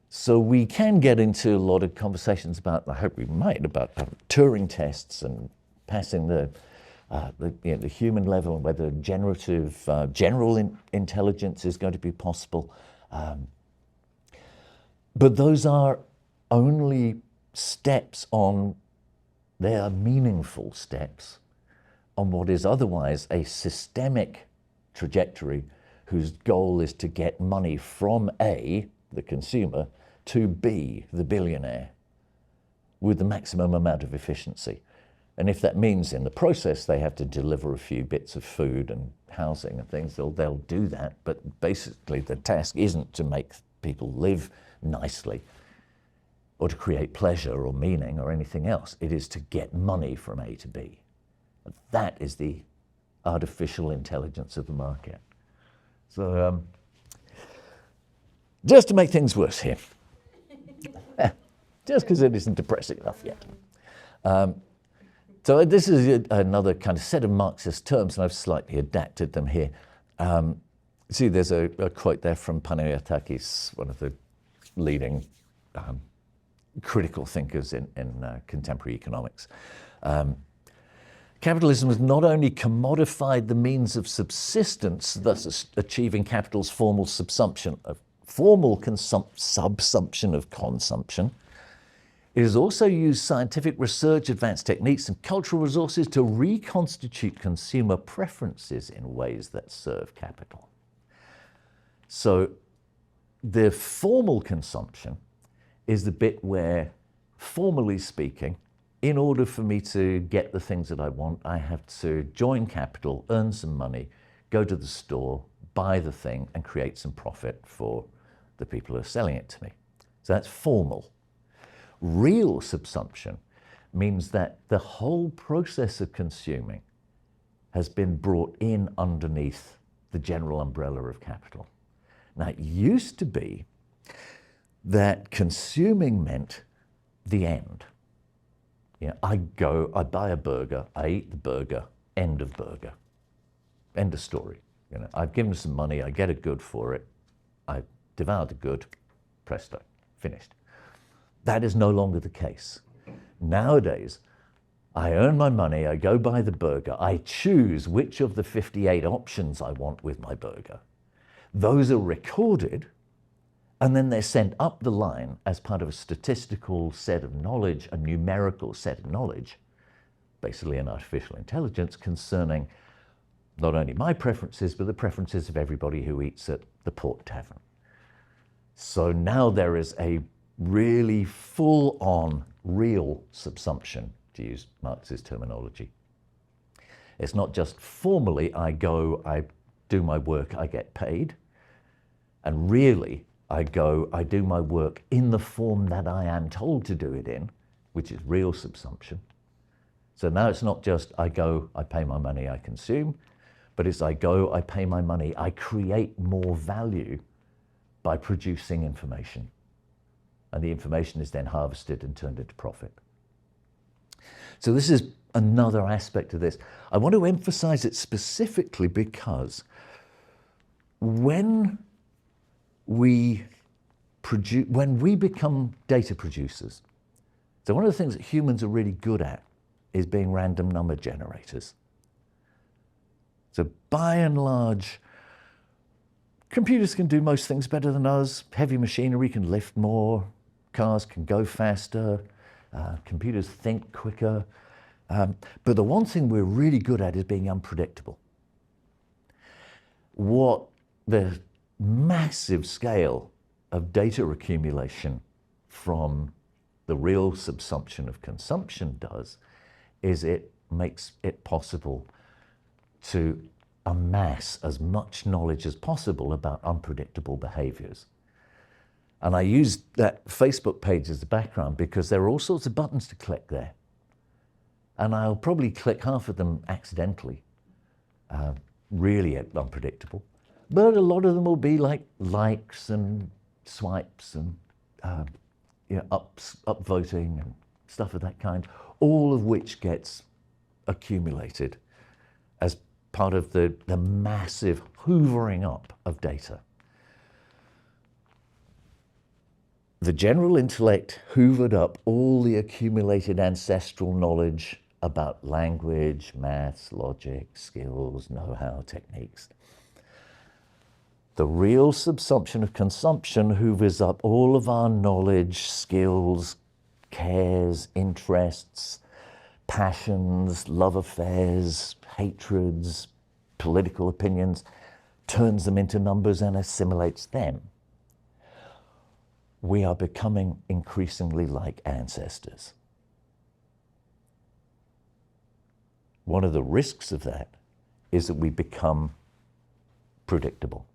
So we can get into a lot of conversations about, I hope we might, about Turing tests and passing the human level and whether generative general intelligence is going to be possible. But those are only steps on, they are meaningful steps on what is otherwise a systemic trajectory whose goal is to get money from A, the consumer, to B, the billionaire, with the maximum amount of efficiency. And if that means in the process they have to deliver a few bits of food and housing and things, they'll do that. But basically the task isn't to make people live nicely or to create pleasure or meaning or anything else. It is to get money from A to B. And that is the artificial intelligence of the market. So just to make things worse here, just because it isn't depressing enough yet. So this is another kind of set of Marxist terms, and I've slightly adapted them here. See, there's a quote there from Panayiotakis, one of the leading critical thinkers in contemporary economics. Capitalism has not only commodified the means of subsistence, thus achieving capital's formal subsumption of consumption, it has also used scientific research, advanced techniques, and cultural resources to reconstitute consumer preferences in ways that serve capital. So the formal consumption is the bit where, formally speaking, in order for me to get the things that I want, I have to join capital, earn some money, go to the store, buy the thing, and create some profit for the people who are selling it to me. So that's formal. Real subsumption means that the whole process of consuming has been brought in underneath the general umbrella of capital. Now, it used to be that consuming meant the end. I buy a burger, I eat the burger, end of burger. End of story. I've given some money, I get a good for it, I devour the good, presto, finished. That is no longer the case. Nowadays, I earn my money, I go buy the burger, I choose which of the 58 options I want with my burger. Those are recorded, and then they're sent up the line as part of a statistical set of knowledge, a numerical set of knowledge, basically an artificial intelligence concerning not only my preferences, but the preferences of everybody who eats at the Port Tavern. So now there is a really full-on real subsumption, to use Marx's terminology. It's not just formally I go, I do my work, I get paid, and really I go, I do my work in the form that I am told to do it in, which is real subsumption. So now it's not just I go, I pay my money, I consume, but it's I go, I pay my money, I create more value by producing information. And the information is then harvested and turned into profit. So this is another aspect of this. I want to emphasize it specifically because when we become data producers, so one of the things that humans are really good at is being random number generators. So by and large, computers can do most things better than us. Heavy machinery can lift more. Cars can go faster. Computers think quicker. But the one thing we're really good at is being unpredictable. What the massive scale of data accumulation from the real subsumption of consumption does is it makes it possible to amass as much knowledge as possible about unpredictable behaviors. And I use that Facebook page as the background because there are all sorts of buttons to click there. And I'll probably click half of them accidentally, really unpredictable. But a lot of them will be like likes and swipes and upvoting and stuff of that kind, all of which gets accumulated as part of the massive hoovering up of data. The general intellect hoovered up all the accumulated ancestral knowledge about language, maths, logic, skills, know-how, techniques. The real subsumption of consumption hoovers up all of our knowledge, skills, cares, interests, passions, love affairs, hatreds, political opinions, turns them into numbers and assimilates them. We are becoming increasingly like ancestors. One of the risks of that is that we become predictable.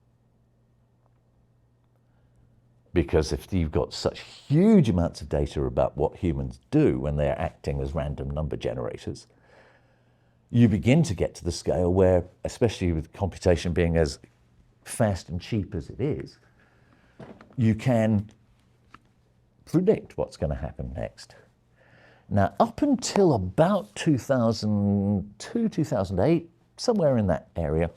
Because if you've got such huge amounts of data about what humans do when they're acting as random number generators, you begin to get to the scale where, especially with computation being as fast and cheap as it is, you can predict what's going to happen next. Now, up until about 2002, 2008, somewhere in that area,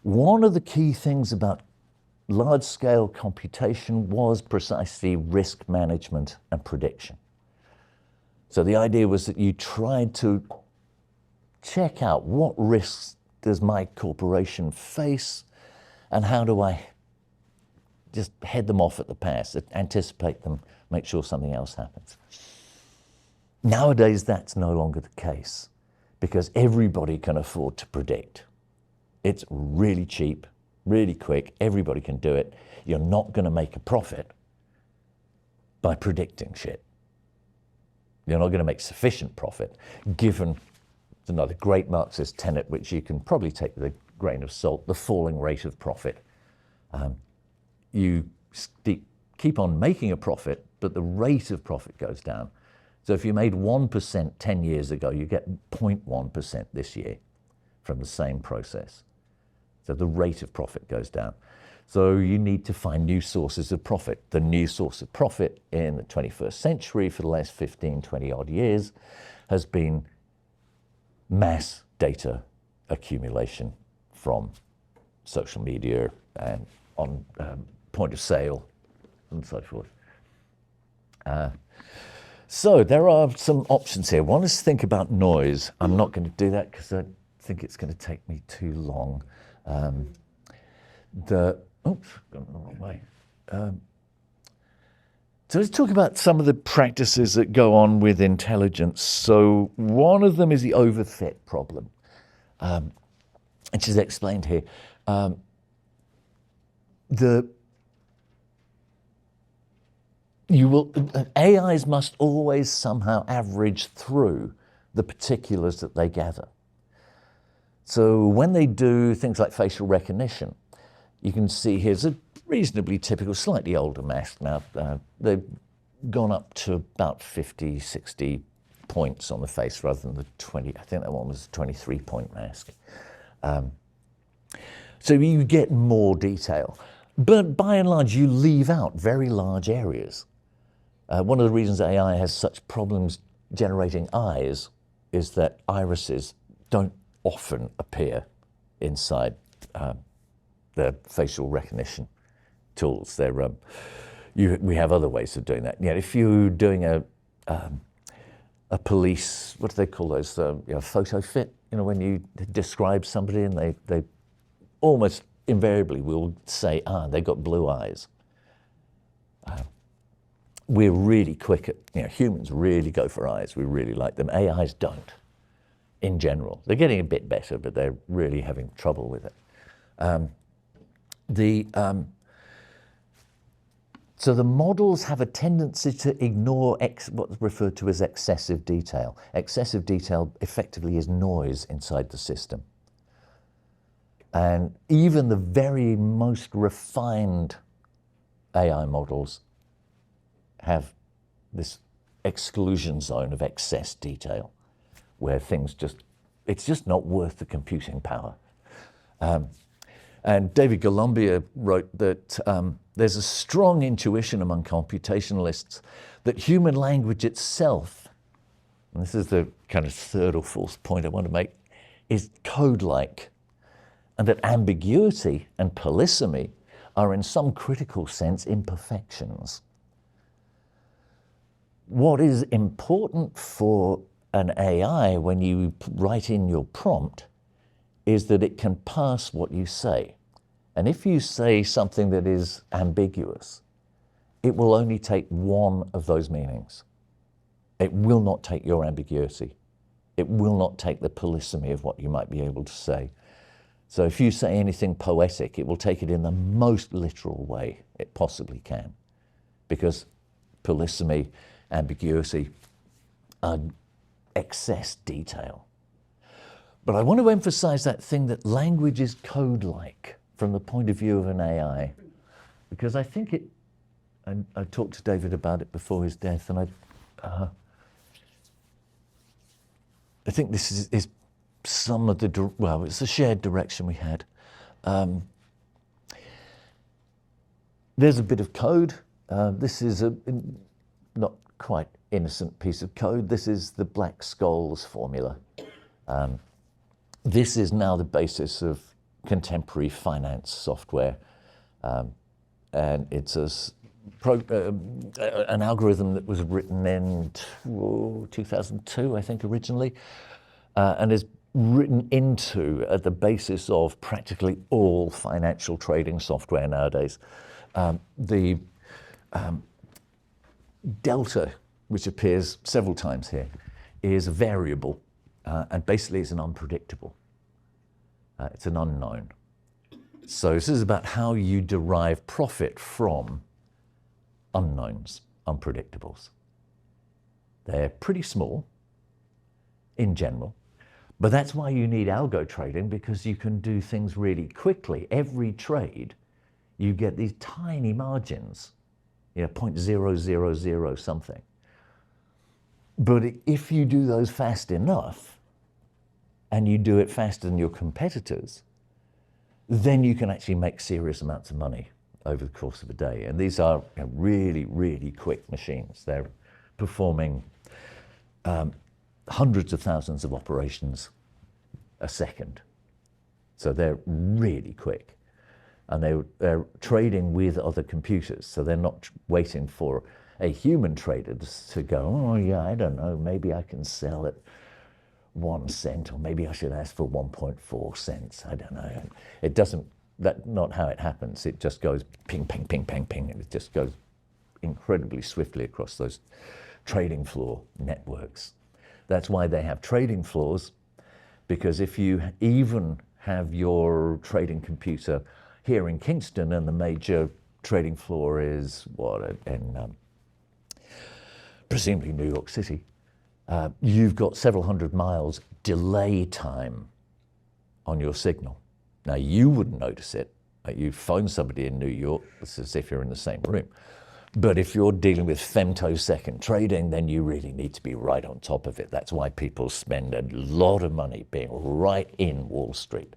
one of the key things about large-scale computation was precisely risk management and prediction. So the idea was that you tried to check out what risks does my corporation face and how do I just head them off at the pass, anticipate them, make sure something else happens. Nowadays, that's no longer the case because everybody can afford to predict. It's really cheap, really quick, everybody can do it. You're not going to make a profit by predicting shit. You're not going to make sufficient profit, given another great Marxist tenet, which you can probably take with a grain of salt, the falling rate of profit. You keep on making a profit, but the rate of profit goes down. So if you made 1% 10 years ago, you get 0.1% this year from the same process. So the rate of profit goes down. So you need to find new sources of profit. The new source of profit in the 21st century for the last 15, 20 odd years has been mass data accumulation from social media and on point of sale and so forth. So there are some options here. One is to think about noise. I'm not going to do that because I think it's going to take me too long. Oops, gone the wrong way. So let's talk about some of the practices that go on with intelligence. So one of them is the overfit problem, which is explained here. AIs must always somehow average through the particulars that they gather. So when they do things like facial recognition, you can see here's a reasonably typical, slightly older mask now. They've gone up to about 50, 60 points on the face rather than the 20. I think that one was a 23-point mask. So you get more detail. But by and large, you leave out very large areas. One of the reasons AI has such problems generating eyes is that irises don't often appear inside the facial recognition tools. We have other ways of doing that. You know, if you're doing a police, what do they call those? Photo fit. You know, when you describe somebody and they almost invariably will say, they got blue eyes. We're really quick at, humans really go for eyes. We really like them. AIs don't, in general. They're getting a bit better, but they're really having trouble with it. So the models have a tendency to ignore what's referred to as excessive detail. Excessive detail effectively is noise inside the system. And even the very most refined AI models have this exclusion zone of excess detail where it's just not worth the computing power. And David Golombia wrote that there's a strong intuition among computationalists that human language itself, and this is the kind of third or fourth point I want to make, is code-like, and that ambiguity and polysemy are in some critical sense imperfections. What is important for an AI when you write in your prompt is that it can parse what you say. And if you say something that is ambiguous, it will only take one of those meanings. It will not take your ambiguity. It will not take the polysemy of what you might be able to say. So if you say anything poetic, it will take it in the most literal way it possibly can, because polysemy, ambiguity, excess detail. But I want to emphasize that thing that language is code-like from the point of view of an AI, because I think and I talked to David about it before his death, and I think this is some of it's a shared direction we had. There's a bit of code. This is a not quite innocent piece of code. This is the Black-Scholes formula. This is now the basis of contemporary finance software. And it's an algorithm that was written in 2002, I think, originally, and is written into at the basis of practically all financial trading software nowadays. The delta, which appears several times here, is a variable, and basically it's an unpredictable. It's an unknown. So this is about how you derive profit from unknowns, unpredictables. They're pretty small in general, but that's why you need algo trading, because you can do things really quickly. Every trade, you get these tiny margins, 0.000 something. But if you do those fast enough, and you do it faster than your competitors, then you can actually make serious amounts of money over the course of a day. And these are really, really quick machines. They're performing hundreds of thousands of operations a second. So they're really quick. And they're trading with other computers. So they're not waiting for a human trader to go, oh yeah, I don't know, maybe I can sell at 1 cent, or maybe I should ask for 1.4 cents. I don't know. It doesn't, that's not how it happens. It just goes ping, ping, ping, ping, ping, and it just goes incredibly swiftly across those trading floor networks. That's why they have trading floors, because if you even have your trading computer here in Kingston and the major trading floor is presumably New York City, you've got several hundred miles delay time on your signal. Now, you wouldn't notice it. You phone somebody in New York, it's as if you're in the same room. But if you're dealing with femtosecond trading, then you really need to be right on top of it. That's why people spend a lot of money being right in Wall Street,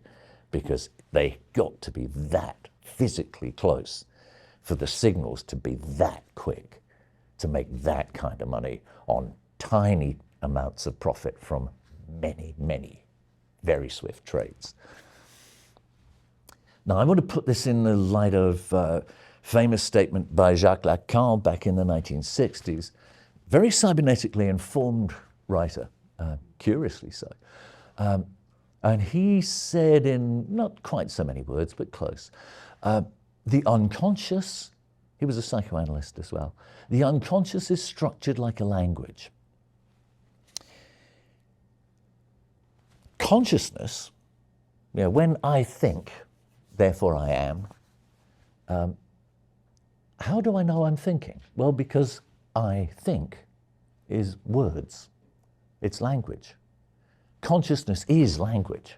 because they got to be that physically close for the signals to be that quick, to make that kind of money on tiny amounts of profit from many, many very swift trades. Now, I want to put this in the light of a famous statement by Jacques Lacan back in the 1960s, very cybernetically informed writer, curiously so. And he said in not quite so many words, but close, the unconscious, he was a psychoanalyst as well, the unconscious is structured like a language. Consciousness, you know, when I think, therefore I am, how do I know I'm thinking? Well, because I think is words, it's language. Consciousness is language.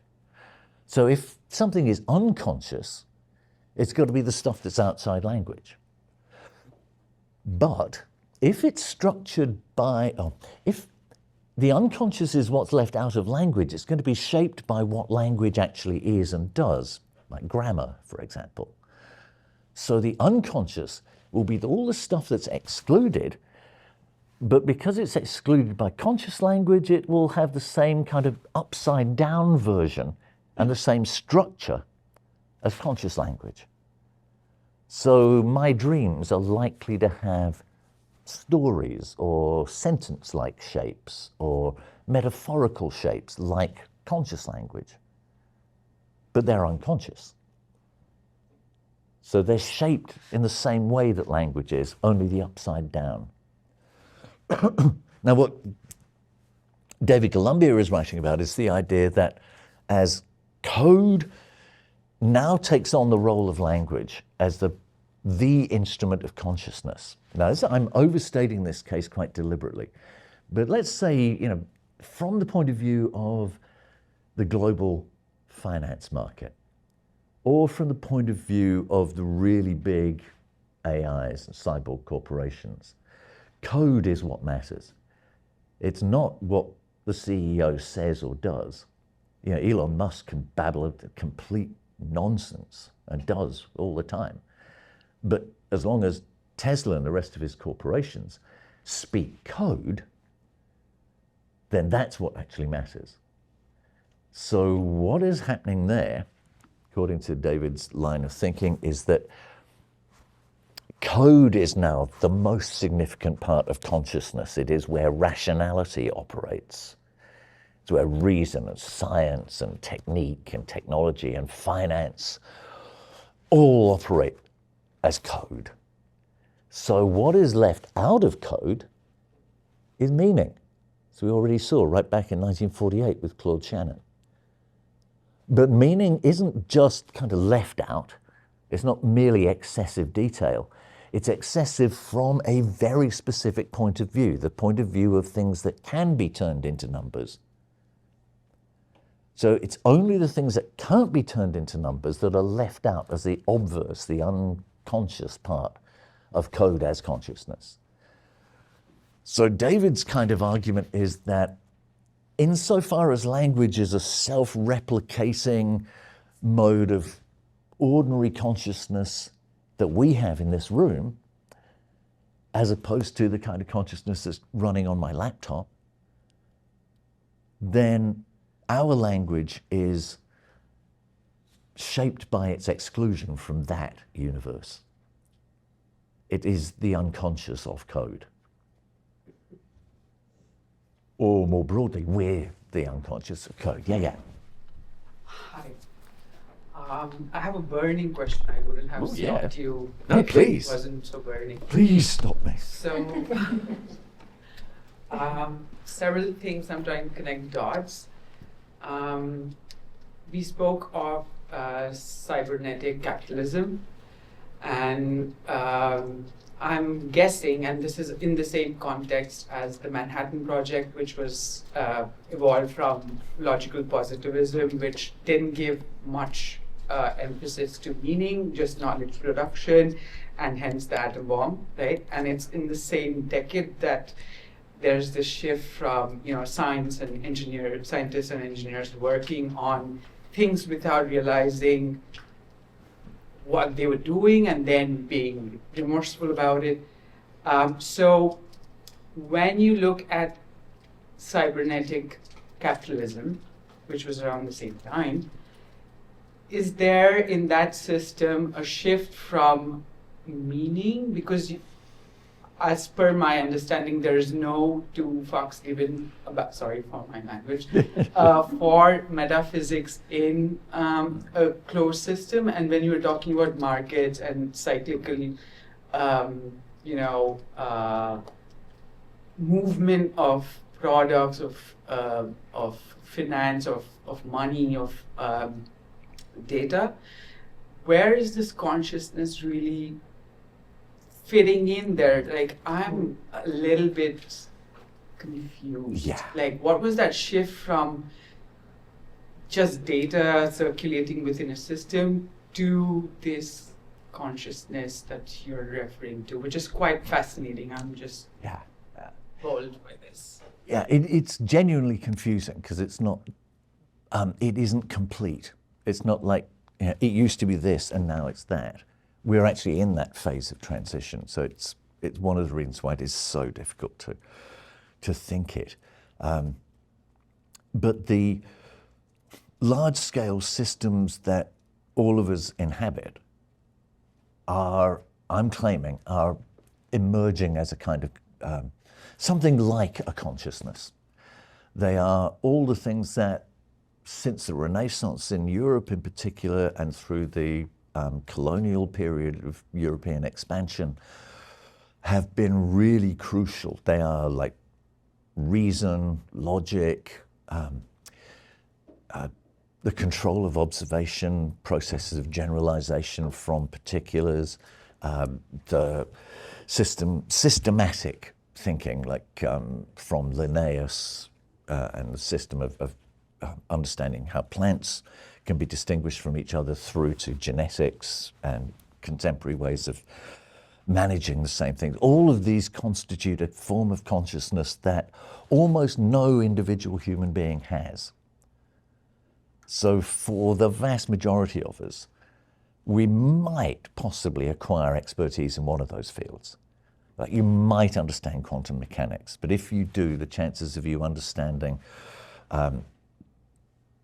So if something is unconscious, it's got to be the stuff that's outside language. But if it's structured by, if the unconscious is what's left out of language, it's going to be shaped by what language actually is and does, like grammar, for example. So the unconscious will be all the stuff that's excluded, but because it's excluded by conscious language, it will have the same kind of upside down version and the same structure as conscious language. So my dreams are likely to have stories or sentence-like shapes or metaphorical shapes like conscious language, but they're unconscious. So they're shaped in the same way that language is, only the upside down. Now, what David Columbia is writing about is the idea that as code now takes on the role of language as the instrument of consciousness. Now, I'm overstating this case quite deliberately, but let's say, you know, from the point of view of the global finance market, or from the point of view of the really big AIs and cyborg corporations, code is what matters. It's not what the CEO says or does. You know, Elon Musk can babble complete nonsense and does all the time. But as long as Tesla and the rest of his corporations speak code, then that's what actually matters. So what is happening there, according to David's line of thinking, is that code is now the most significant part of consciousness. It is where rationality operates. It's where reason and science and technique and technology and finance all operate as code. So what is left out of code is meaning. So we already saw right back in 1948 with Claude Shannon. But meaning isn't just kind of left out. It's not merely excessive detail. It's excessive from a very specific point of view, the point of view of things that can be turned into numbers. So it's only the things that can't be turned into numbers that are left out as the obverse, the unconscious part of code as consciousness. So David's kind of argument is that insofar as language is a self-replicating mode of ordinary consciousness that we have in this room, as opposed to the kind of consciousness that's running on my laptop, then our language is shaped by its exclusion from that universe. It is the unconscious of code. Or more broadly, we're the unconscious of code. Yeah. Hi. I have a burning question. I wouldn't have stopped you. No, please. It wasn't so burning. Please stop me. So, several things I'm trying to connect dots. We spoke of cybernetic capitalism and I'm guessing, and this is in the same context as the Manhattan Project, which was evolved from logical positivism, which didn't give much emphasis to meaning, just knowledge production, and hence the atom bomb, right? And it's in the same decade that there's this shift from scientists and engineers working on things without realizing what they were doing and then being remorseful about it. So when you look at cybernetic capitalism, which was around the same time, is there in that system a shift from meaning? Because as per my understanding, there is no two fucks given about, sorry for my language, for metaphysics in a closed system. And when you were talking about markets and cyclical, movement of products, of finance, of money, of data, where is this consciousness really fitting in there? Like, I'm a little bit confused. Yeah. Like, what was that shift from just data circulating within a system to this consciousness that you're referring to, which is quite fascinating. I'm just bowled by this. Yeah, it's genuinely confusing because it's not, it isn't complete. It's not like, it used to be this and now it's that. We're actually in that phase of transition. So it's one of the reasons why it is so difficult to think it. But the large-scale systems that all of us inhabit are, I'm claiming, are emerging as a kind of, something like a consciousness. They are all the things that, since the Renaissance in Europe in particular, and through the colonial period of European expansion, have been really crucial. They are like reason, logic, the control of observation, processes of generalization from particulars, the systematic thinking, like from Linnaeus and the system of understanding how plants can be distinguished from each other through to genetics and contemporary ways of managing the same things. All of these constitute a form of consciousness that almost no individual human being has. So for the vast majority of us, we might possibly acquire expertise in one of those fields. Like, you might understand quantum mechanics, but if you do, the chances of you understanding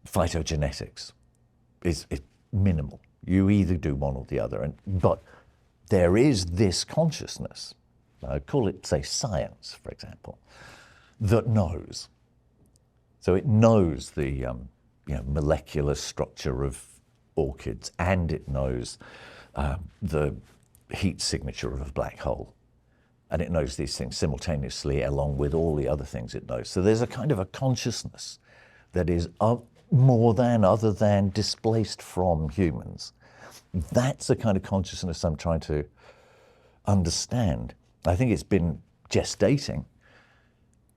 phytogenetics is minimal. You either do one or the other. But there is this consciousness, I call it, say, science, for example, that knows. So it knows the molecular structure of orchids, and it knows the heat signature of a black hole. And it knows these things simultaneously along with all the other things it knows. So there's a kind of a consciousness that is more than, other than, displaced from humans. That's the kind of consciousness I'm trying to understand. I think it's been gestating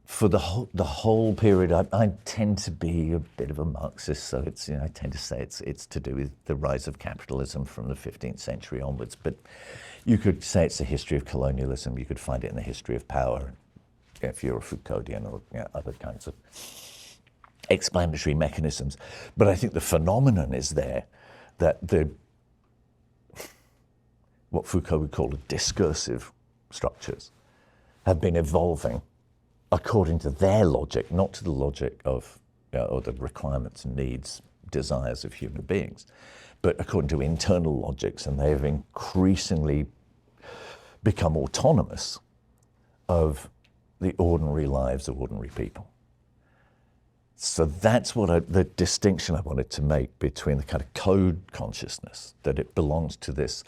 for the whole period. I tend to be a bit of a Marxist, so it's, I tend to say it's to do with the rise of capitalism from the 15th century onwards. But you could say it's a history of colonialism. You could find it in the history of power, if you're a Foucauldian, or other kinds of explanatory mechanisms. But I think the phenomenon is there that what Foucault would call discursive structures have been evolving according to their logic, not to the logic of or the requirements, needs, desires of human beings, but according to internal logics, and they have increasingly become autonomous of the ordinary lives of ordinary people. So that's what the distinction I wanted to make between the kind of code consciousness, that it belongs to this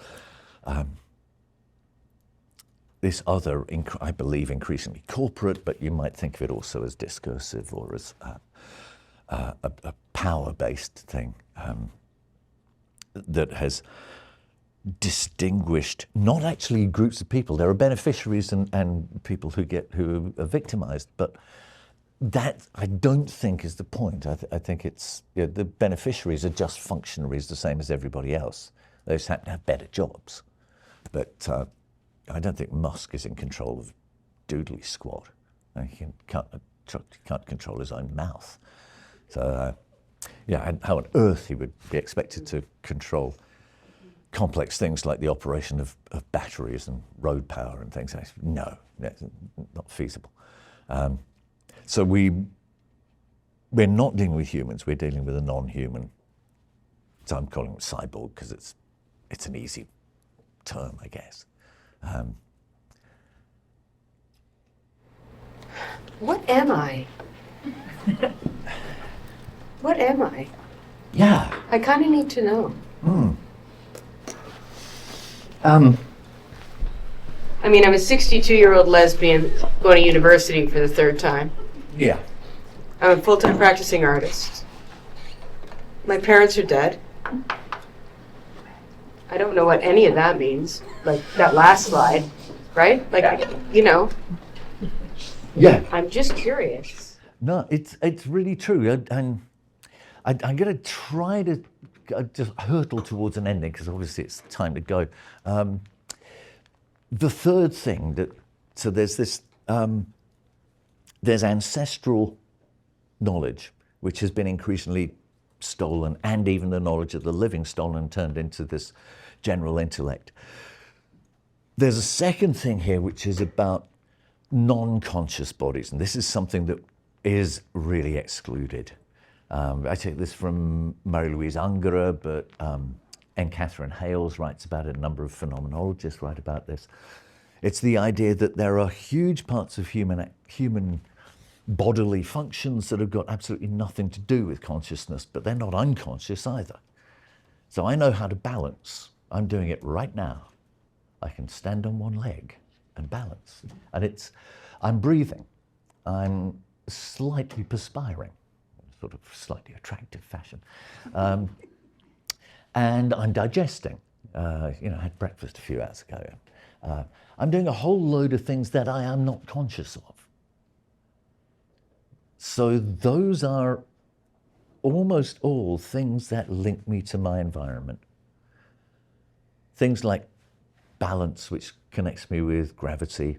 this other, I believe, increasingly corporate, but you might think of it also as discursive or as a power-based thing that has distinguished, not actually groups of people. There are beneficiaries and people who are victimized, but that I don't think is the point. I think it's, you know, the beneficiaries are just functionaries the same as everybody else. They just happen to have better jobs. But I don't think Musk is in control of doodly squat. He can't control his own mouth. So, yeah, and how on earth he would be expected to control complex things like the operation of batteries and road power and things. No, that's not feasible. So we're not dealing with humans, we're dealing with a non-human. So I'm calling it cyborg because it's an easy term, I guess. What am I? What am I? Yeah. I kind of need to know. I mean, I'm a 62-year-old lesbian going to university for the third time. Yeah. I'm a full-time practicing artist. My parents are dead. I don't know what any of that means. Like that last slide, right? Like, you know. Yeah. I'm just curious. No, it's really true. And I'm going to try to just hurtle towards an ending because obviously it's time to go. The third thing so there's this, there's ancestral knowledge, which has been increasingly stolen, and even the knowledge of the living stolen and turned into this general intellect. There's a second thing here, which is about non-conscious bodies, and this is something that is really excluded. I take this from Marie-Louise Ungerer, but and Catherine Hales writes about it, a number of phenomenologists write about this. It's the idea that there are huge parts of human bodily functions that have got absolutely nothing to do with consciousness, but they're not unconscious either. So I know how to balance. I'm doing it right now. I can stand on one leg and balance. And I'm breathing. I'm slightly perspiring, sort of slightly attractive fashion. And I'm digesting. I had breakfast a few hours ago. I'm doing a whole load of things that I am not conscious of. So those are almost all things that link me to my environment. Things like balance, which connects me with gravity.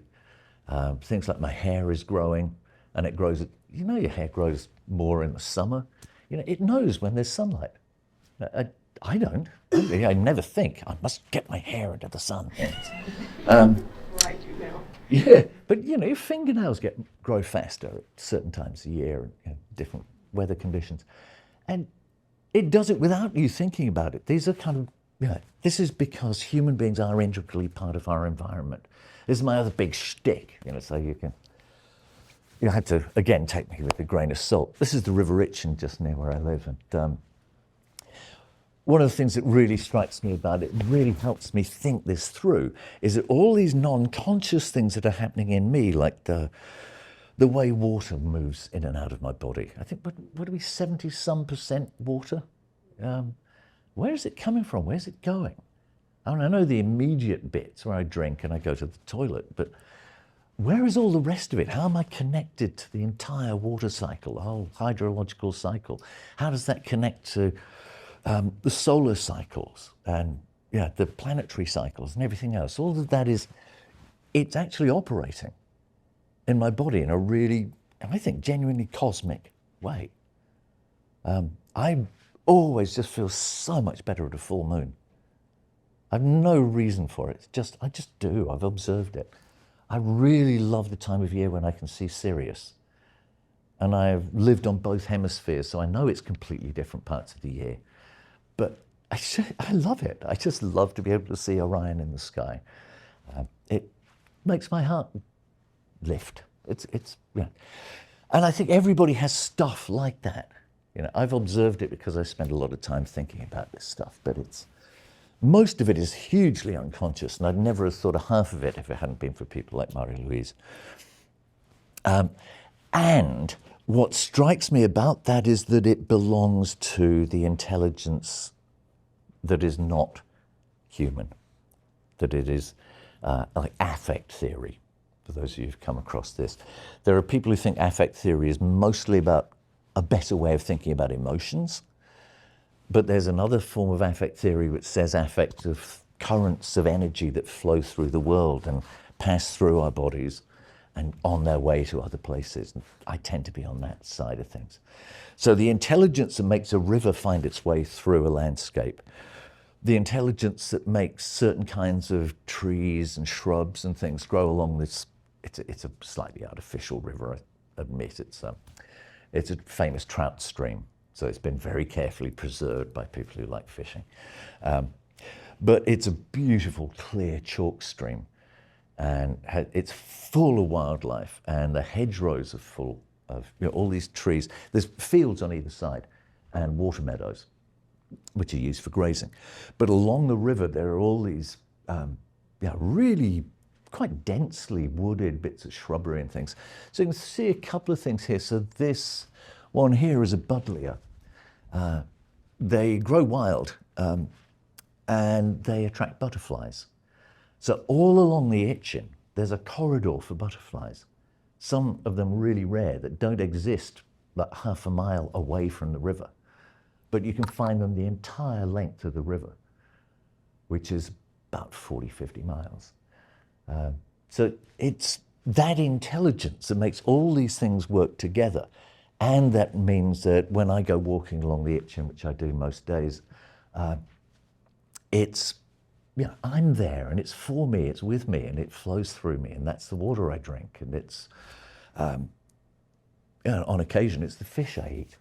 Things like my hair is growing, and it grows. You know, your hair grows more in the summer. You know, it knows when there's sunlight. I don't. I never think I must get my hair into the sun. I do now. Yeah, but you know, your fingernails grow faster at certain times of year, different weather conditions, and it does it without you thinking about it. These are kind of, this is because human beings are integrally part of our environment. This is my other big shtick, so you have to, again, take me with a grain of salt. This is the River Itchen just near where I live, and one of the things that really strikes me about it, really helps me think this through, is that all these non-conscious things that are happening in me, like the way water moves in and out of my body. I think, what are we, 70-some% water? Where is it coming from? Where's it going? I mean, I know the immediate bits where I drink and I go to the toilet, but where is all the rest of it? How am I connected to the entire water cycle, the whole hydrological cycle? How does that connect to the solar cycles and the planetary cycles and everything else? All of that it's actually operating in my body in a really, I think, genuinely cosmic way. I always just feel so much better at a full moon. I've no reason for it. I just do. I've observed it. I really love the time of year when I can see Sirius. And I've lived on both hemispheres, so I know it's completely different parts of the year. But I love it. I just love to be able to see Orion in the sky. It makes my heart lift. And I think everybody has stuff like that. I've observed it because I spend a lot of time thinking about this stuff, but most of it is hugely unconscious, and I'd never have thought of half of it if it hadn't been for people like Marie-Louise. And what strikes me about that is that it belongs to the intelligence that is not human, that it is like affect theory, for those of you who've come across this. There are people who think affect theory is mostly about a better way of thinking about emotions, but there's another form of affect theory which says affect of currents of energy that flow through the world and pass through our bodies and on their way to other places. And I tend to be on that side of things. So the intelligence that makes a river find its way through a landscape, the intelligence that makes certain kinds of trees and shrubs and things grow along this, it's a slightly artificial river, I admit. It's a famous trout stream, so it's been very carefully preserved by people who like fishing. But it's a beautiful, clear chalk stream, and it's full of wildlife, and the hedgerows are full of all these trees. There's fields on either side, and water meadows, which are used for grazing. But along the river, there are all these really quite densely wooded bits of shrubbery and things. So you can see a couple of things here. So this one here is a buddleia. They grow wild, and they attract butterflies. So all along the Itchen, there's a corridor for butterflies. Some of them really rare that don't exist like half a mile away from the river. But you can find them the entire length of the river, which is about 40, 50 miles. So it's that intelligence that makes all these things work together. And that means that when I go walking along the Itchen, which I do most days, I'm there, and it's for me, it's with me, and it flows through me, and that's the water I drink, and it's, on occasion, it's the fish I eat.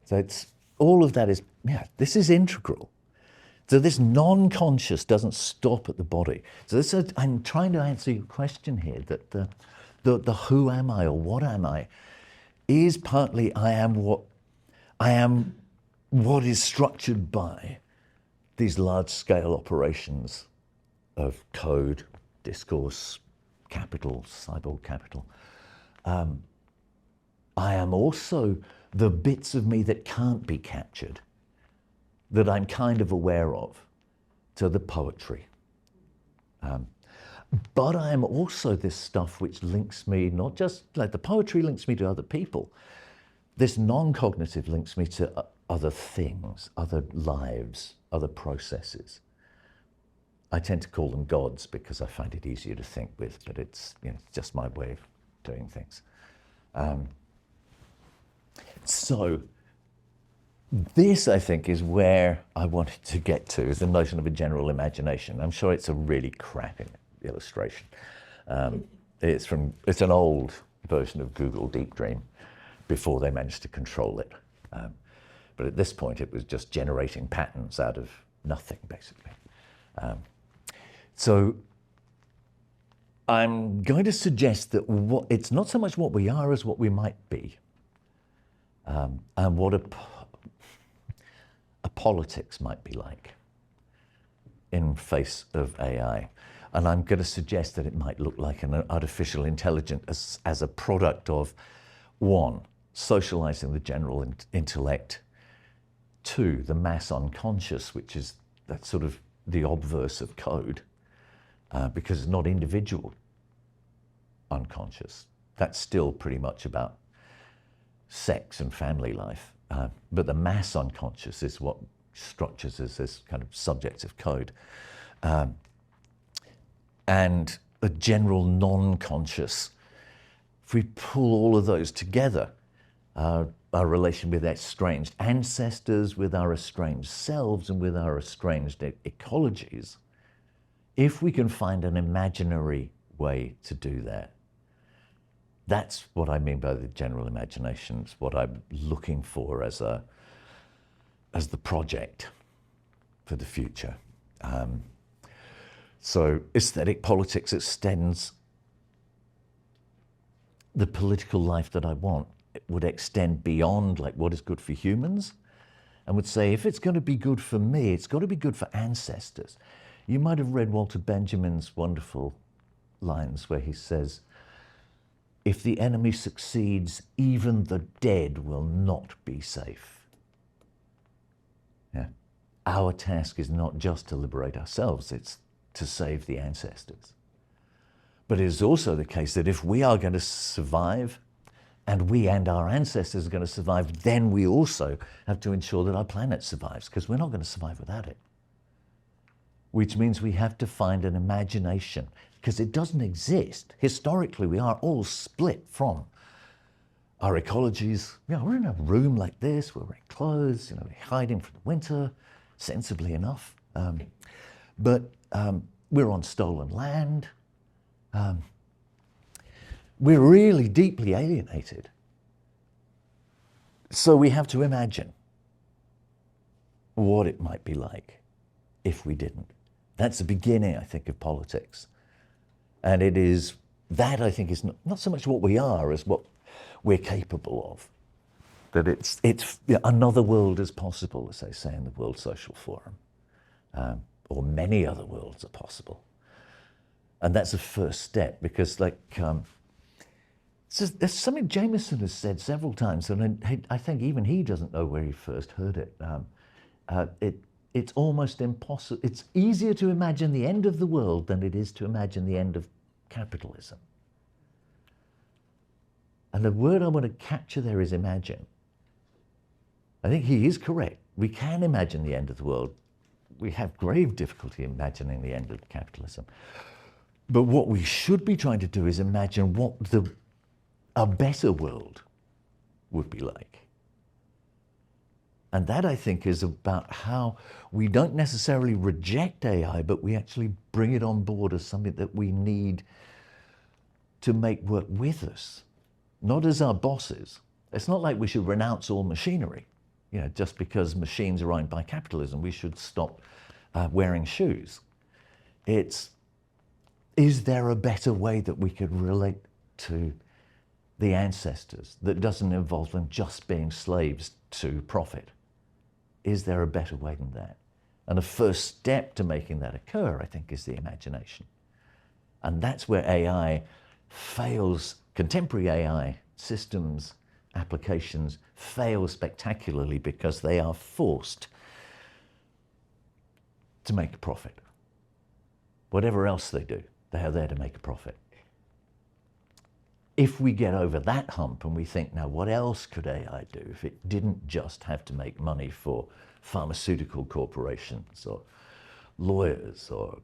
So it's, all of that is, this is integral. So this non-conscious doesn't stop at the body. So this is, I'm trying to answer your question here, that the who am I, or what am I, is partly I am what is structured by these large-scale operations of code, discourse, capital, cyborg capital. I am also the bits of me that can't be captured, that I'm kind of aware of, to the poetry. But I am also this stuff which links me, not just, like the poetry links me to other people, this non-cognitive links me to other things, other lives, other processes. I tend to call them gods because I find it easier to think with, but it's just my way of doing things. So this, I think, is where I wanted to get to, is the notion of a general imagination. I'm sure it's a really crappy illustration. It's an old version of Google Deep Dream before they managed to control it. But at this point, it was just generating patterns out of nothing, basically. So I'm going to suggest that it's not so much what we are as what we might be, and what a politics might be like in face of AI. And I'm going to suggest that it might look like an artificial intelligence as a product of, one, socializing the general intellect, two, the mass unconscious, which is that sort of the obverse of code, because it's not individual unconscious. That's still pretty much about sex and family life. But the mass unconscious is what structures as this kind of subject of code. And a general non-conscious. If we pull all of those together, our relation with estranged ancestors, with our estranged selves, and with our estranged ecologies, if we can find an imaginary way to do that, that's what I mean by the general imagination. It's what I'm looking for as the project for the future. So aesthetic politics extends the political life that I want. It would extend beyond like what is good for humans, and would say, if it's going to be good for me, it's got to be good for ancestors. You might have read Walter Benjamin's wonderful lines where he says, if the enemy succeeds, even the dead will not be safe. Yeah. our task is not just to liberate ourselves, it's to save the ancestors. But it is also the case that if we are going to survive, and we and our ancestors are going to survive, then we also have to ensure that our planet survives, because we're not going to survive without it. Which means we have to find an imagination, because it doesn't exist. Historically, we are all split from our ecologies. You know, we're in a room like this, we're wearing clothes, you know, we're hiding from the winter, sensibly enough. But we're on stolen land. We're really deeply alienated. So we have to imagine what it might be like if we didn't. That's the beginning, I think, of politics. And it is, that I think is not so much what we are as what we're capable of. That it's you know, another world is possible, as they say in the World Social Forum, or many other worlds are possible. And that's the first step, because like, there's something Jameson has said several times, and I think even he doesn't know where he first heard it. It's almost impossible. It's easier to imagine the end of the world than it is to imagine the end of capitalism. And the word I want to capture there is imagine. I think he is correct. We can imagine the end of the world. We have grave difficulty imagining the end of capitalism. But what we should be trying to do is imagine what a better world would be like. And that, I think, is about how we don't necessarily reject AI, but we actually bring it on board as something that we need to make work with us, not as our bosses. It's not like we should renounce all machinery. You know, just because machines are owned by capitalism, we should stop wearing shoes. It's, is there a better way that we could relate to the ancestors that doesn't involve them just being slaves to profit? Is there a better way than that? And the first step to making that occur, I think, is the imagination. And that's where AI fails, contemporary AI systems, applications fail spectacularly, because they are forced to make a profit. Whatever else they do, they are there to make a profit. If we get over that hump and we think, now what else could AI do if it didn't just have to make money for pharmaceutical corporations or lawyers or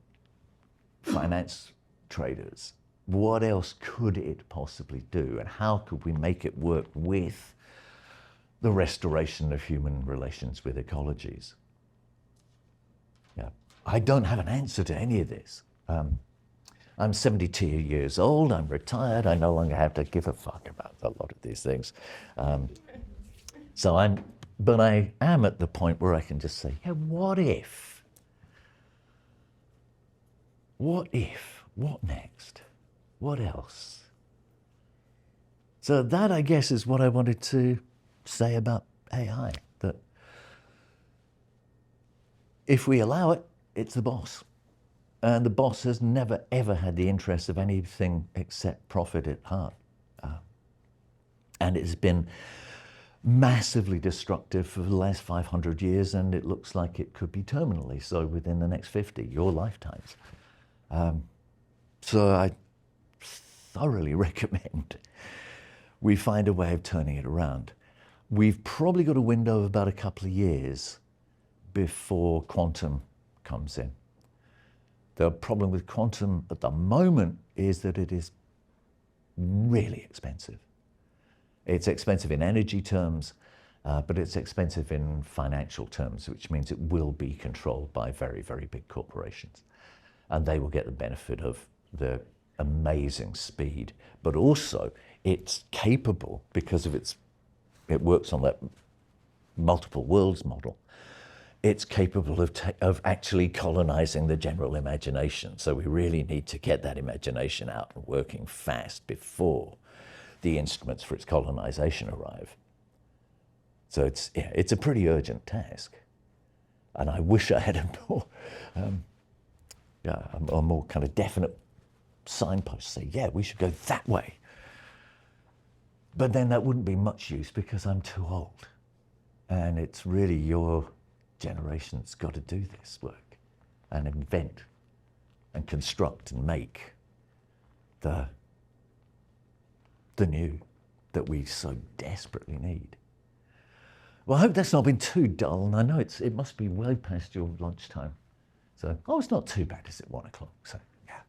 finance traders? What else could it possibly do, and how could we make it work with the restoration of human relations with ecologies? Yeah. I don't have an answer to any of this. I'm 72 years old, I'm retired, I no longer have to give a fuck about a lot of these things. But I am at the point where I can just say, yeah, what if? What if? What next? What else? So that, I guess, is what I wanted to say about AI, that if we allow it, it's the boss. And the boss has never, ever had the interests of anything except profit at heart. And it's been massively destructive for the last 500 years, and it looks like it could be terminally so within the next 50, your lifetimes. So I thoroughly recommend we find a way of turning it around. We've probably got a window of about a couple of years before quantum comes in. The problem with quantum at the moment is that it is really expensive. It's expensive in energy terms, but it's expensive in financial terms, which means it will be controlled by very, very big corporations. And they will get the benefit of the amazing speed, but also it's capable, because of it works on that multiple worlds model. It's capable of actually colonizing the general imagination. So we really need to get that imagination out and working fast before the instruments for its colonization arrive. So it's a pretty urgent task. And I wish I had a more kind of definite signpost to say, yeah, we should go that way. But then that wouldn't be much use because I'm too old. And it's really your generation that's got to do this work and invent and construct and make the new that we so desperately need. Well, I hope that's not been too dull, and I know it must be way past your lunchtime. So, it's not too bad, is it, 1 o'clock? So, yeah.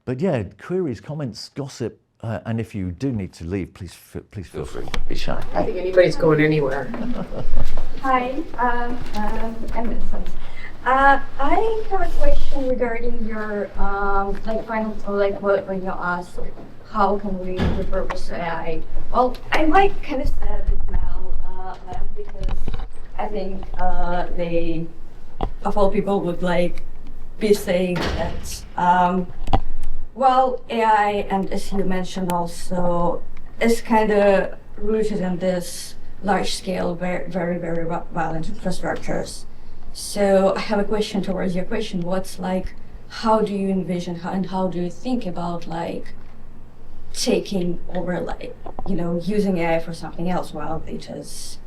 But yeah, queries, comments, gossip, and if you do need to leave, please feel free. Be shy. I don't think anybody's going anywhere. Hi, I'm Vincent. I have a question regarding your final like when you asked how can we repurpose AI. Well, I might kind of sad that Mel left because I think they of all people would be saying that well, AI, and as you mentioned also, is kind of rooted in this large-scale, very, very, very violent infrastructures. So I have a question towards your question. What's how do you envision and how do you think about taking over, using AI for something else while it is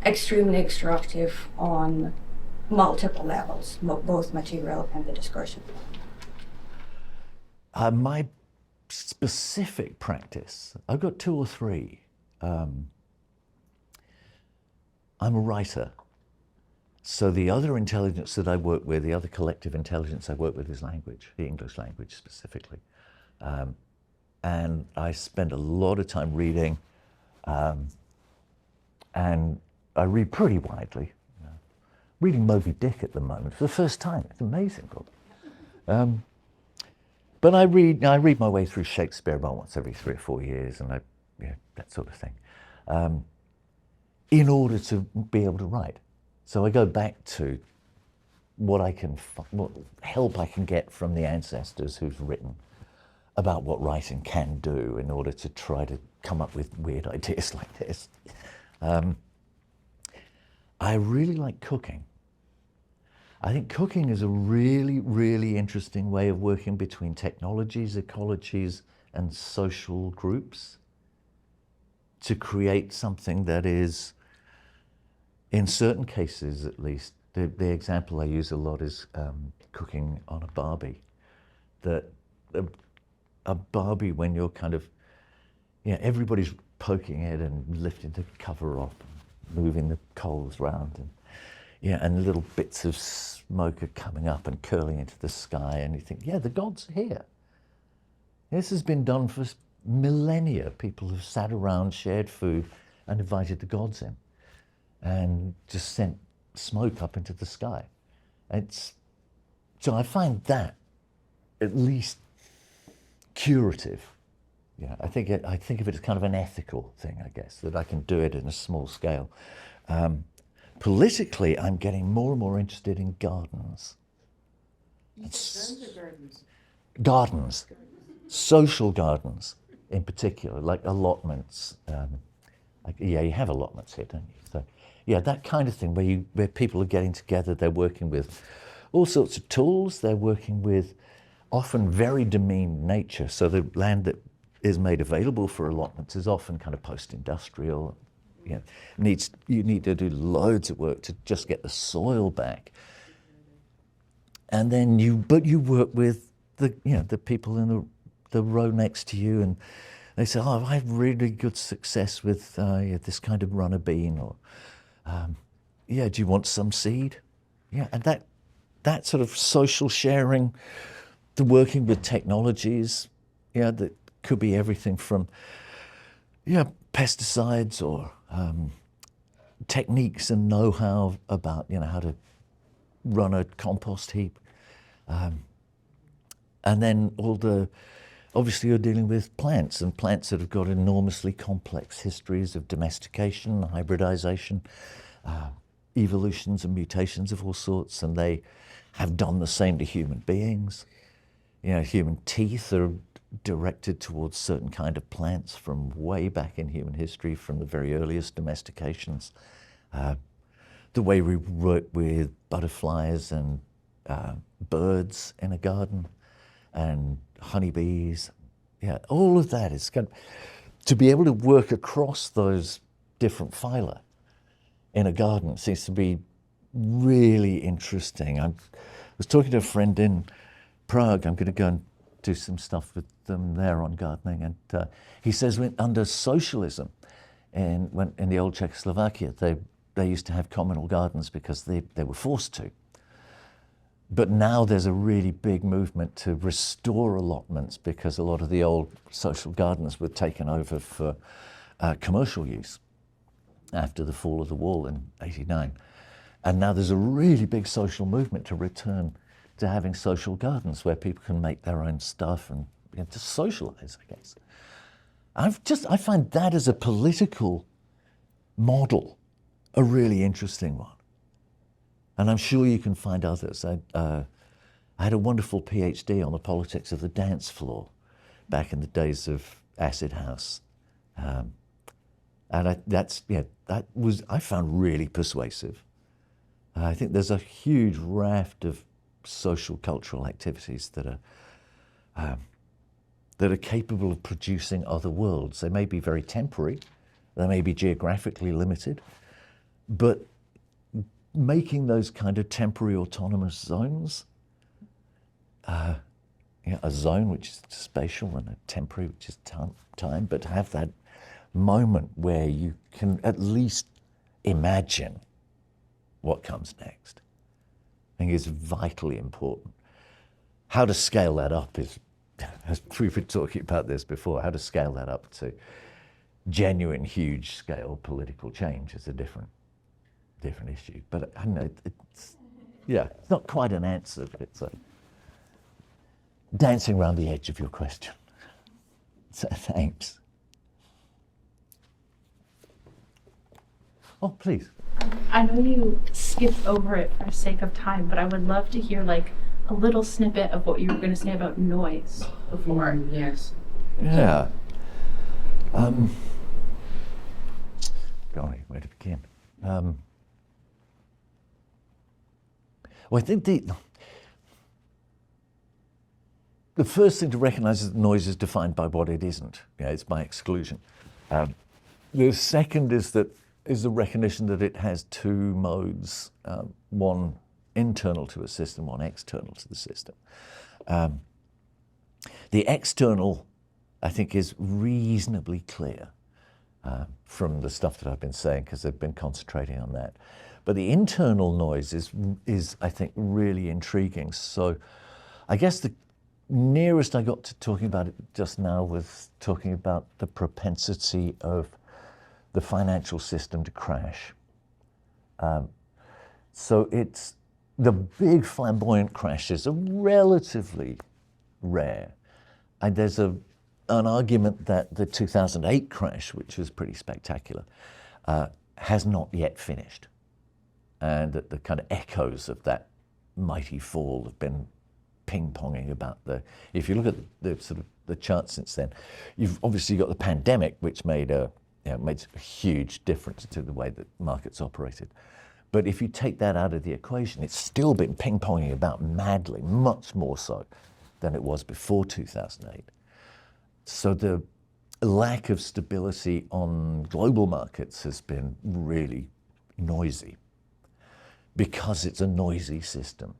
extremely extractive on multiple levels, both material and the discursive? My specific practice, I've got 2 or 3. I'm a writer. So the other intelligence that I work with, the other collective intelligence I work with is language, the English language specifically. And I spend a lot of time reading, and I read pretty widely. Reading Moby Dick at the moment for the first time. It's amazing book. But I read my way through Shakespeare about once every 3 or 4 years, and that sort of thing, in order to be able to write. So I go back to what help I can get from the ancestors who've written about what writing can do in order to try to come up with weird ideas like this. I really like cooking. I think cooking is a really, really interesting way of working between technologies, ecologies, and social groups to create something that is, in certain cases at least, the example I use a lot is cooking on a barbie. That a barbie, when you're everybody's poking it and lifting the cover off, and moving the coals around, and little bits of smoke are coming up and curling into the sky, and you think, the gods are here. This has been done for millennia. People have sat around, shared food, and invited the gods in, and just sent smoke up into the sky. So I find that at least curative. I think of it as kind of an ethical thing, I guess, that I can do it in a small scale. Politically, I'm getting more and more interested in gardens. Gardens, social gardens in particular, like allotments. You have allotments here, don't you? So, that kind of thing where people are getting together, they're working with all sorts of tools, they're working with often very demeaned nature. So the land that is made available for allotments is often kind of post-industrial. You need to do loads of work to just get the soil back, and then you work with the people in the row next to you, and they say, I have really good success with this kind of runner bean, or do you want some seed? And that sort of social sharing, the working with technologies, that could be everything from pesticides or techniques and know-how about how to run a compost heap, and then obviously you're dealing with plants that have got enormously complex histories of domestication, hybridization, evolutions and mutations of all sorts, and they have done the same to human beings. Human teeth are directed towards certain kind of plants from way back in human history, from the very earliest domestications. The way we work with butterflies and birds in a garden, and honeybees, all of that is to be able to work across those different phyla in a garden seems to be really interesting. I was talking to a friend in Prague. I'm going to go and do some stuff with them there on gardening, and he says under socialism in the old Czechoslovakia, they used to have communal gardens because they were forced to. But now there's a really big movement to restore allotments because a lot of the old social gardens were taken over for commercial use after the fall of the wall in '89. And now there's a really big social movement to return to having social gardens where people can make their own stuff and to socialize, I guess. I find that as a political model a really interesting one. And I'm sure you can find others. I had a wonderful PhD on the politics of the dance floor back in the days of Acid House. And I found really persuasive. I think there's a huge raft of social cultural activities that are capable of producing other worlds. They may be very temporary, they may be geographically limited, but making those kind of temporary autonomous zones, a zone which is spatial and a temporary which is time, but have that moment where you can at least imagine what comes next, I think is vitally important. How to scale that up is, as we've been talking about this before, how to scale that up to genuine, huge scale political change is a different issue. But I don't know, it's not quite an answer, but it's dancing around the edge of your question. So thanks. Oh, please. I know you skipped over it for sake of time, but I would love to hear like a little snippet of what you were going to say about noise before. Yes. Yeah. Golly, where to begin? Well, I think the first thing to recognize is that noise is defined by what it isn't. It's by exclusion. The second is the recognition that it has two modes, one internal to a system, one external to the system. The external, I think, is reasonably clear from the stuff that I've been saying, because I've been concentrating on that. But the internal noise is I think, really intriguing. So I guess the nearest I got to talking about it just now was talking about the propensity of the financial system to crash. So it's the big flamboyant crashes are relatively rare. And there's an argument that the 2008 crash, which was pretty spectacular, has not yet finished. And that the kind of echoes of that mighty fall have been ping-ponging about if you look at the sort of the chart since then, you've obviously got the pandemic, which made a huge difference to the way that markets operated. But if you take that out of the equation, it's still been ping-ponging about madly, much more so than it was before 2008. So the lack of stability on global markets has been really noisy because it's a noisy system.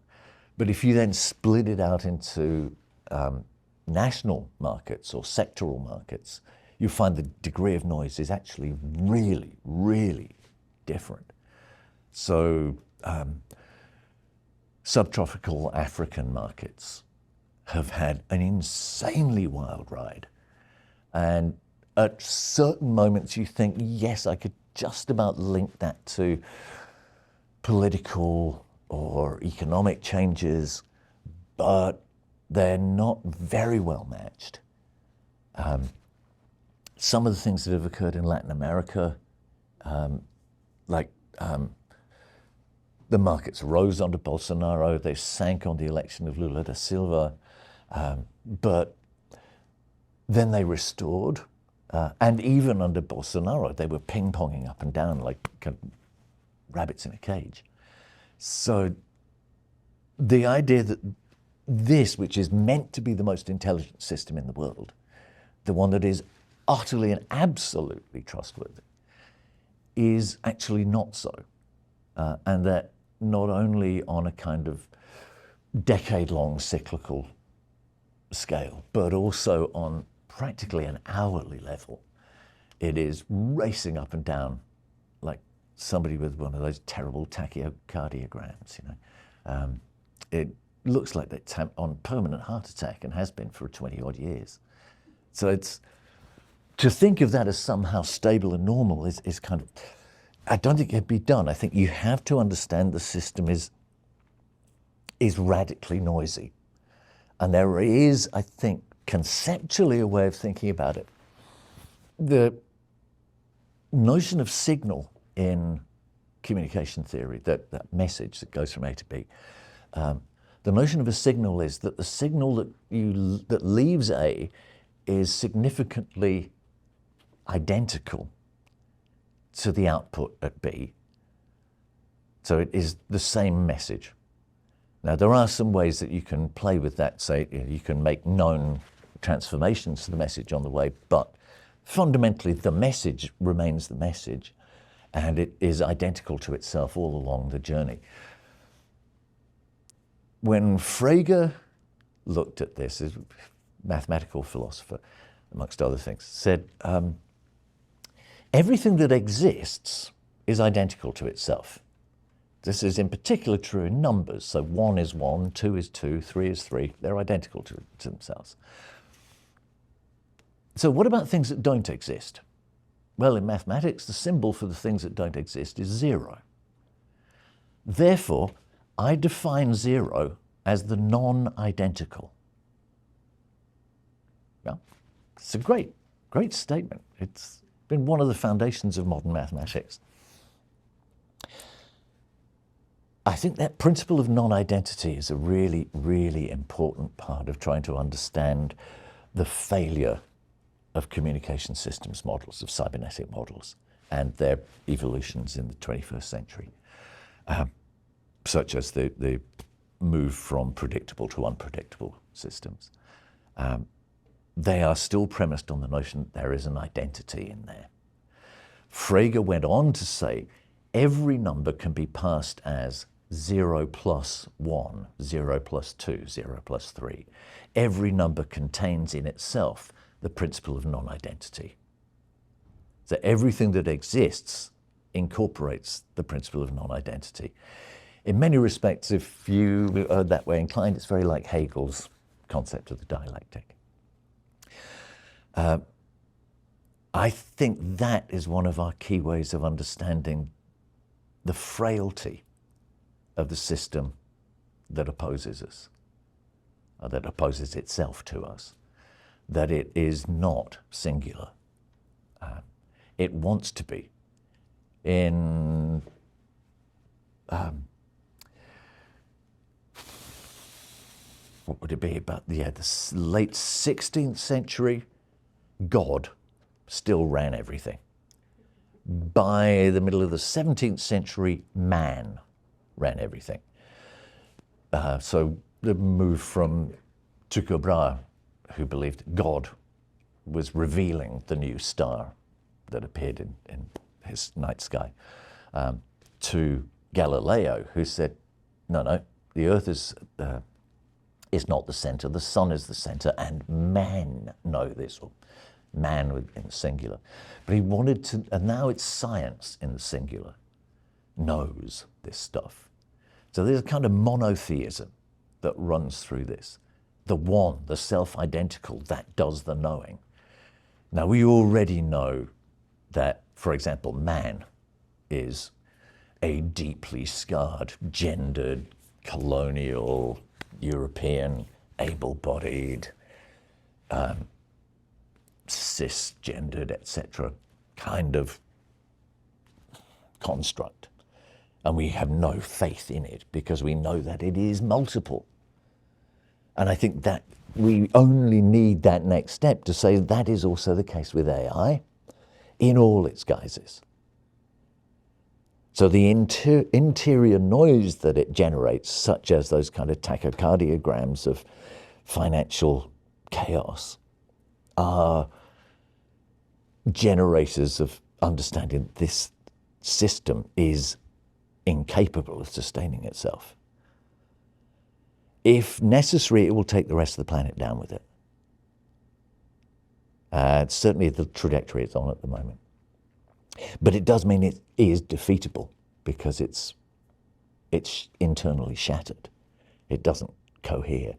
But if you then split it out into national markets or sectoral markets, you find the degree of noise is actually really, really different. So subtropical African markets have had an insanely wild ride. And at certain moments you think, yes, I could just about link that to political or economic changes, but they're not very well matched. Some of the things that have occurred in Latin America, the markets rose under Bolsonaro, they sank on the election of Lula da Silva, but then they restored. And even under Bolsonaro, they were ping-ponging up and down like kind of rabbits in a cage. So the idea that this, which is meant to be the most intelligent system in the world, the one that is utterly and absolutely trustworthy, is actually not so. And that not only on a kind of decade-long cyclical scale, but also on practically an hourly level, it is racing up and down like somebody with one of those terrible tachycardiograms, you know. It looks like they're on permanent heart attack and has been for 20-odd years. So it's, to think of that as somehow stable and normal is kind of, I don't think it can be done. I think you have to understand the system is radically noisy. And there is, I think, conceptually a way of thinking about it. The notion of signal in communication theory, that message that goes from A to B, the notion of a signal is that the signal that leaves A is significantly identical to the output at B. So it is the same message. Now, there are some ways that you can play with that. Say, you can make known transformations to the message on the way, but fundamentally the message remains the message, and it is identical to itself all along the journey. When Frege looked at this, as a mathematical philosopher, amongst other things, said, everything that exists is identical to itself. This is in particular true in numbers. So 1 is 1, 2 is 2, 3 is 3. They're identical to themselves. So what about things that don't exist? Well, in mathematics, the symbol for the things that don't exist is 0. Therefore, I define 0 as the non-identical. Well, it's a great statement. It's been one of the foundations of modern mathematics. I think that principle of non-identity is a really, really important part of trying to understand the failure of communication systems models, of cybernetic models, and their evolutions in the 21st century, such as the move from predictable to unpredictable systems. They are still premised on the notion that there is an identity in there. Frege went on to say every number can be passed as 0 plus 1, 0 plus 2, 0 plus 3. Every number contains in itself the principle of non-identity. So everything that exists incorporates the principle of non-identity. In many respects, if you are that way inclined, it's very like Hegel's concept of the dialectic. I think that is one of our key ways of understanding the frailty of the system that opposes us, or that opposes itself to us, that it is not singular. It wants to be. In what would it be, about the late 16th century, God still ran everything. By the middle of the 17th century, man ran everything. So the move from Tycho Brahe, who believed God was revealing the new star that appeared in his night sky, to Galileo, who said, no, the Earth is not the center, the sun is the center, and men know this, or man in the singular. But he wanted to, and now it's science in the singular, knows this stuff. So there's a kind of monotheism that runs through this. The one, the self-identical, that does the knowing. Now, we already know that, for example, man is a deeply scarred, gendered, colonial, European, able-bodied, cisgendered, etc., kind of construct. And we have no faith in it because we know that it is multiple. And I think that we only need that next step to say that is also the case with AI in all its guises. So the interior noise that it generates, such as those kind of tachycardiograms of financial chaos, are generators of understanding this system is incapable of sustaining itself. If necessary, it will take the rest of the planet down with it. It's certainly the trajectory it's on at the moment. But it does mean it is defeatable because it's internally shattered. It doesn't cohere.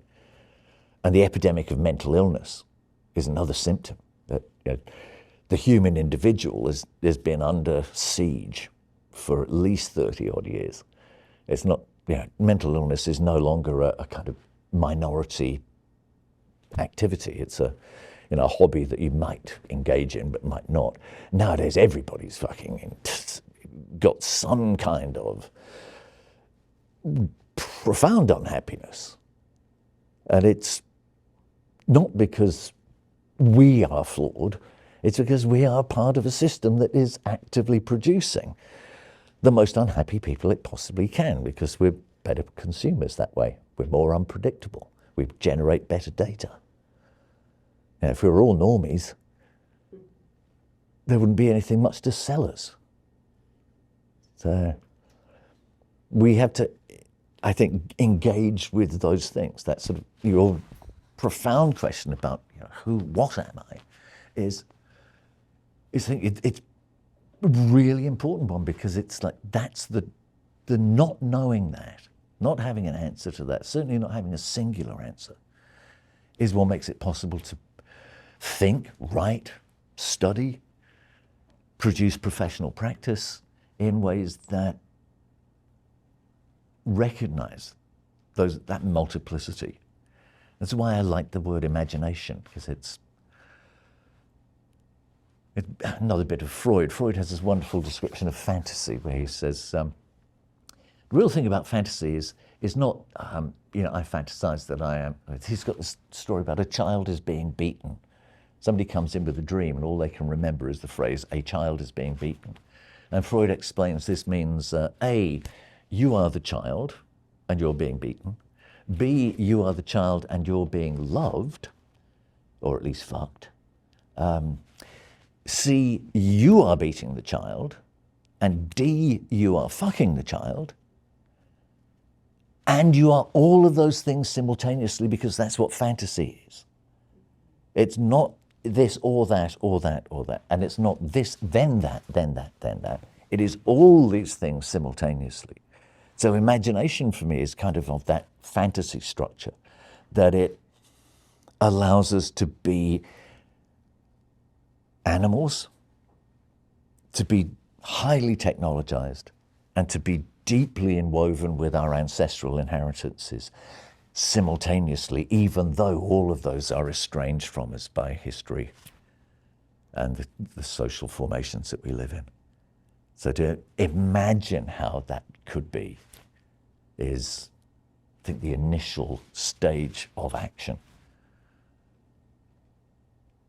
And the epidemic of mental illness is another symptom that the human individual has been under siege for at least 30 odd years. It's not, mental illness is no longer a kind of minority activity. It's a hobby that you might engage in but might not. Nowadays, everybody's fucking got some kind of profound unhappiness. And it's not because we are flawed, it's because we are part of a system that is actively producing the most unhappy people it possibly can, because we're better consumers that way. We're more unpredictable. We generate better data. Now, if we were all normies, there wouldn't be anything much to sell us. So we have to, I think, engage with those things. That sort of your profound question about what am I, is it's a really important one, because it's like that's the not knowing that, not having an answer to that, certainly not having a singular answer, is what makes it possible to think, write, study, produce professional practice in ways that recognize that multiplicity. That's why I like the word imagination, because it's another bit of Freud. Freud has this wonderful description of fantasy where he says, the real thing about fantasy is not, I fantasize that I am. He's got this story about a child is being beaten. Somebody comes in with a dream and all they can remember is the phrase, a child is being beaten. And Freud explains this means, A, you are the child and you're being beaten. B, you are the child and you're being loved, or at least fucked. C, you are beating the child. And D, you are fucking the child. And you are all of those things simultaneously, because that's what fantasy is. It's not this or that or that or that. And it's not this, then that, then that, then that. It is all these things simultaneously. So imagination for me is kind of that fantasy structure, that it allows us to be animals, to be highly technologized, and to be deeply inwoven with our ancestral inheritances simultaneously, even though all of those are estranged from us by history and the social formations that we live in. So to imagine how that could be is, I think, the initial stage of action.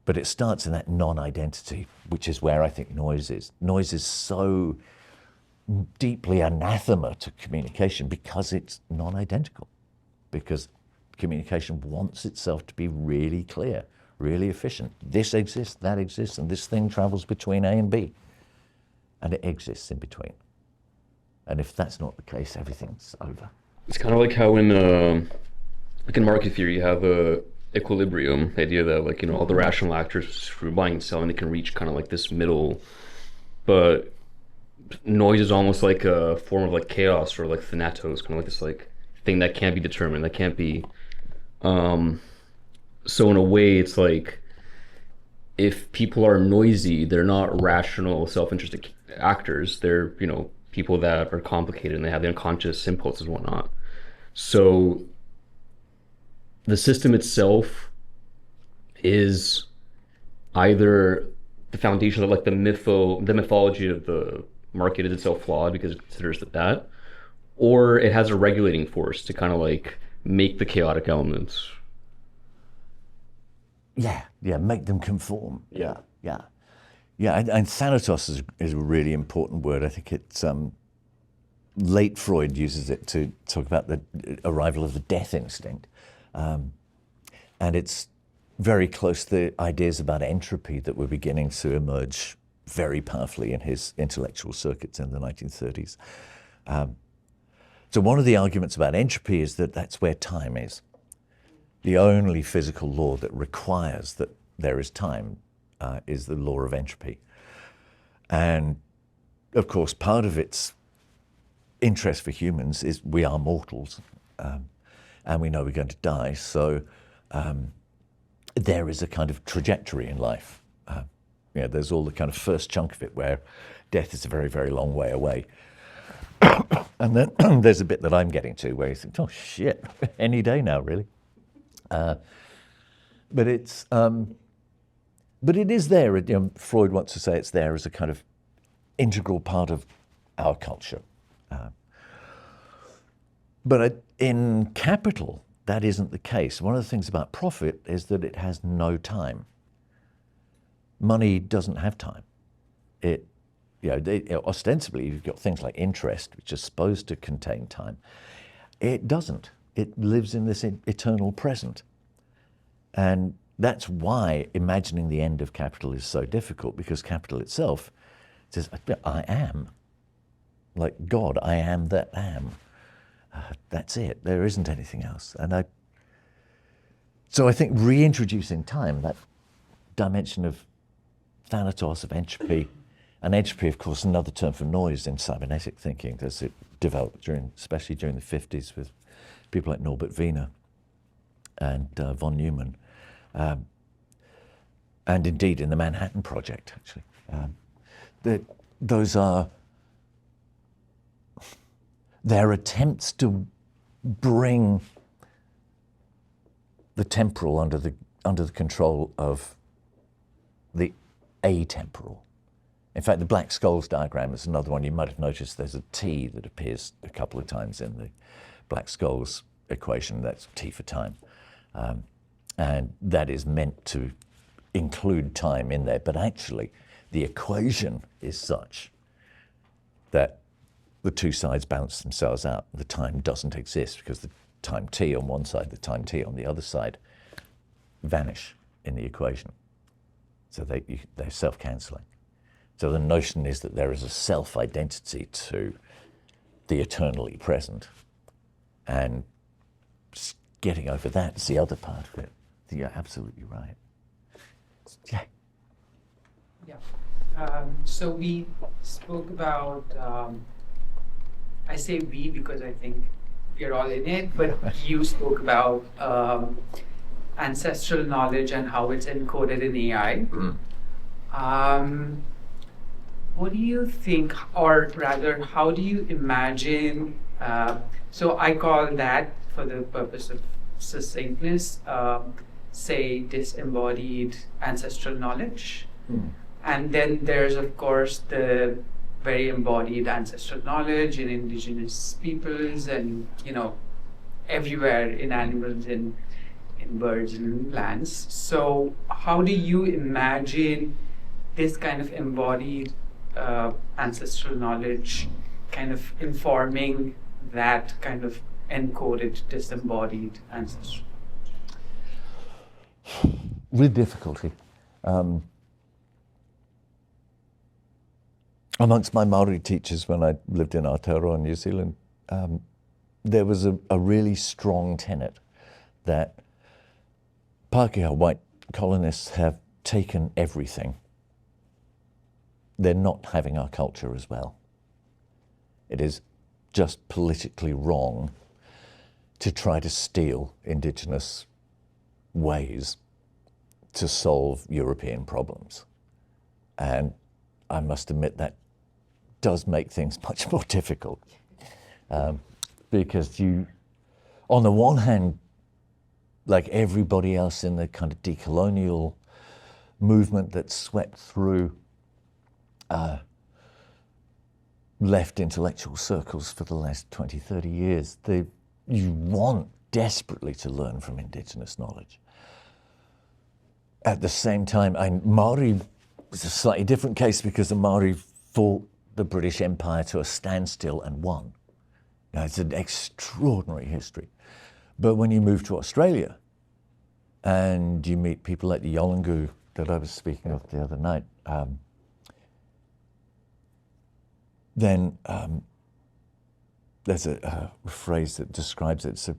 But it starts in that non-identity, which is where I think noise is. Noise is so deeply anathema to communication because it's non-identical, because communication wants itself to be really clear, really efficient. This exists, that exists, and this thing travels between A and B, and it exists in between. And if that's not the case, everything's over. It's kind of like how in market theory you have a equilibrium, the idea that all the rational actors through buying and selling, they can reach kind of like this middle, but noise is almost like a form of chaos, or thanatos, kind of like this thing that can't be determined, that can't be so in a way it's if people are noisy, they're not rational, self-interested actors. They're people that are complicated and they have the unconscious impulses and whatnot. So the system itself is either the foundation of the mythology of the market is itself flawed because it considers that, or it has a regulating force to kind of make the chaotic elements. Yeah, make them conform. Yeah. And thanatos is a really important word. I think it's late Freud uses it to talk about the arrival of the death instinct, and it's very close to the ideas about entropy that were beginning to emerge very powerfully in his intellectual circuits in the 1930s. So one of the arguments about entropy is that that's where time is. The only physical law that requires that there is time is the law of entropy. And of course, part of its interest for humans is we are mortals, and we know we're going to die. So there is a kind of trajectory in life. There's all the kind of first chunk of it where death is a very, very long way away. And then there's a bit that I'm getting to where you think, oh shit, any day now, really. But it is there. Freud wants to say it's there as a kind of integral part of our culture. But in capital, that isn't the case. One of the things about profit is that it has no time. Money doesn't have time. Ostensibly, you've got things like interest, which are supposed to contain time. It doesn't. It lives in this eternal present. And that's why imagining the end of capital is so difficult, because capital itself says, I am. Like God, I am that am. That's it. There isn't anything else. So I think reintroducing time, that dimension of thanatos, of entropy, and entropy, of course, another term for noise in cybernetic thinking, as it developed especially during the 50s with people like Norbert Wiener and von Neumann, and indeed in the Manhattan Project, actually. They're attempts to bring the temporal under the control of the atemporal. In fact, the black skulls diagram is another one. You might have noticed there's a T that appears a couple of times in the black skulls equation. That's T for time. And that is meant to include time in there. But actually, the equation is such that the two sides balance themselves out. The time doesn't exist because the time T on one side, the time T on the other side vanish in the equation. So they're self-cancelling. So the notion is that there is a self-identity to the eternally present, and getting over that is the other part of it. You're absolutely right. Yeah. Yeah. So we spoke about, I say we because I think we're all in it, but you spoke about ancestral knowledge and how it's encoded in AI. What do you think, or rather, how do you imagine, so I call that, for the purpose of succinctness, say disembodied ancestral knowledge. And then there's, of course, the very embodied ancestral knowledge in indigenous peoples and, everywhere in animals, in birds and plants. So how do you imagine this kind of embodied ancestral knowledge kind of informing that kind of encoded, disembodied ancestral? With difficulty. Amongst my Maori teachers when I lived in Aotearoa, New Zealand, there was a really strong tenet that Pākehā white colonists have taken everything. They're not having our culture as well. It is just politically wrong to try to steal indigenous ways to solve European problems. And I must admit that does make things much more difficult. Because you, on the one hand, like everybody else in the kind of decolonial movement that swept through left intellectual circles for the last 20, 30 years, you want desperately to learn from indigenous knowledge. At the same time, Maori was a slightly different case because the Maori fought the British Empire to a standstill and won. Now, it's an extraordinary history. But when you move to Australia and you meet people like the Yolngu that I was speaking of the other night, then there's a phrase that describes it. So,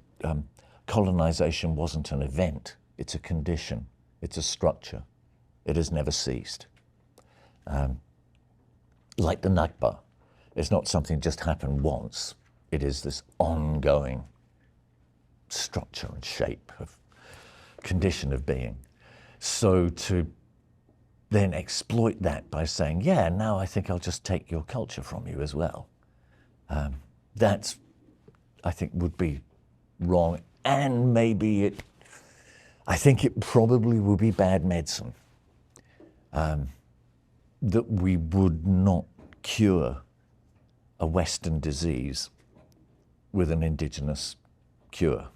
colonization wasn't an event, it's a condition, it's a structure. It has never ceased. Like the Nakba, it's not something that just happened once. It is this ongoing structure and shape of condition of being. So to then exploit that by saying, yeah, now I think I'll just take your culture from you as well. That's, I think, would be wrong. And maybe I think it probably would be bad medicine. That we would not cure a Western disease with an indigenous cure.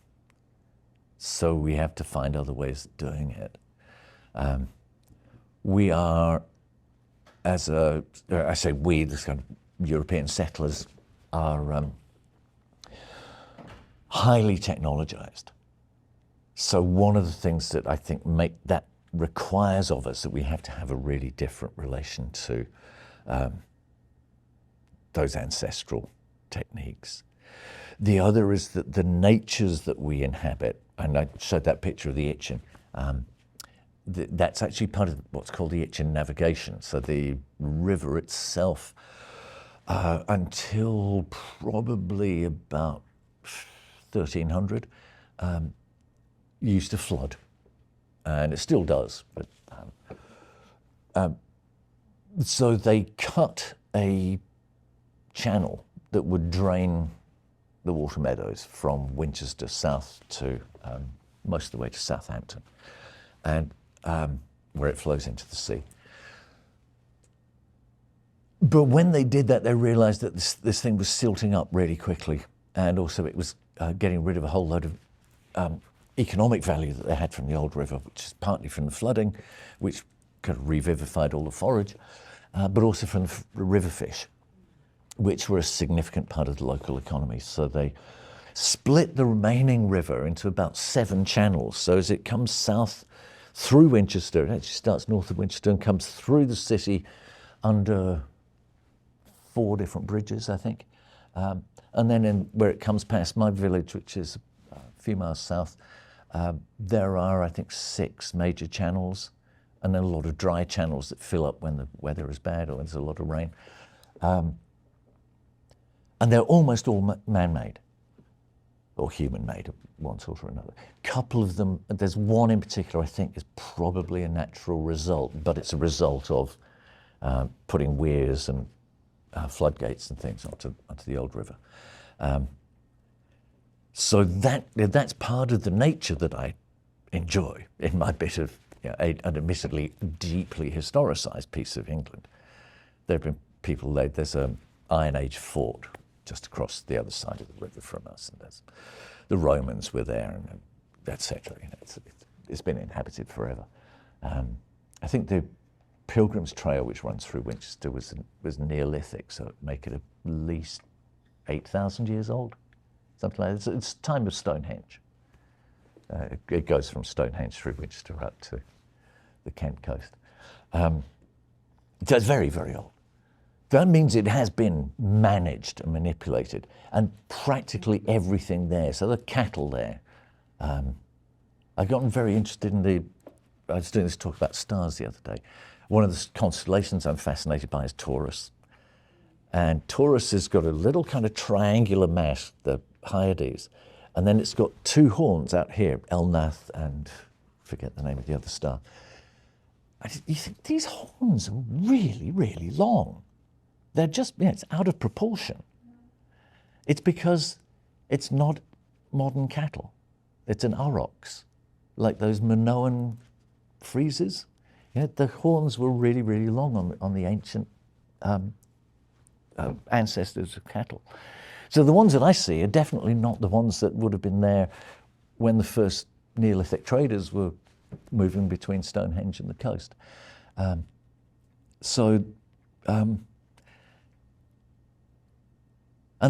So we have to find other ways of doing it. We are, I say we, this kind of European settlers are highly technologized. So one of the things that I think that requires of us that we have to have a really different relation to those ancestral techniques. The other is that the natures that we inhabit, and I showed that picture of the Itchen, that's actually part of what's called the Itchen navigation. So the river itself, until probably about 1300, used to flood. And it still does. But, so they cut a channel that would drain the water meadows from Winchester south to most of the way to Southampton, and where it flows into the sea. But when they did that, they realized that this thing was silting up really quickly, and also it was getting rid of a whole load of economic value that they had from the old river, which is partly from the flooding, which kind of revivified all the forage, but also from the river fish, which were a significant part of the local economy. So they split the remaining river into about 7 channels. So as it comes south through Winchester, it actually starts north of Winchester and comes through the city under 4 different bridges, I think. And then where it comes past my village, which is a few miles south, there are, I think, 6 major channels, and then a lot of dry channels that fill up when the weather is bad or there's a lot of rain. And they're almost all man-made, or human-made of one sort or another. A couple of them, there's one in particular I think is probably a natural result, but it's a result of putting weirs and floodgates and things onto the old river. So that's part of the nature that I enjoy in my bit of an admittedly deeply historicised piece of England. There have been people there's an Iron Age fort just across the other side of the river from us, and the Romans were there, and etc. It's been inhabited forever. I think the Pilgrim's Trail, which runs through Winchester, was Neolithic, so it make it at least 8,000 years old, something like that. It's time of Stonehenge. It goes from Stonehenge through Winchester up to the Kent coast. So it's very, very old. That means it has been managed and manipulated, and practically everything there. So the cattle there. I've gotten very interested in I was doing this talk about stars the other day. One of the constellations I'm fascinated by is Taurus. And Taurus has got a little kind of triangular mass, the Hyades, and then it's got 2 horns out here, Elnath and forget the name of the other star. You think these horns are really, really long. They're just, it's out of proportion. It's because it's not modern cattle. It's an aurochs, like those Minoan friezes. The horns were really, really long on the ancient ancestors of cattle. So the ones that I see are definitely not the ones that would have been there when the first Neolithic traders were moving between Stonehenge and the coast. And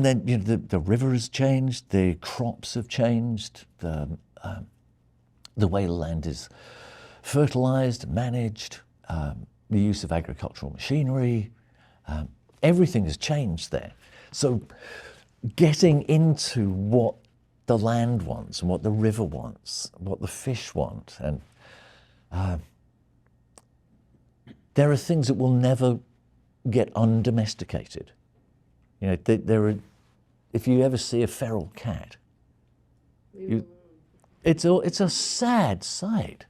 then the river has changed, the crops have changed, the way the land is fertilized, managed, the use of agricultural machinery, everything has changed there. So getting into what the land wants and what the river wants, what the fish want, and there are things that will never get undomesticated. You know, there are. If you ever see a feral cat, it's a sad sight.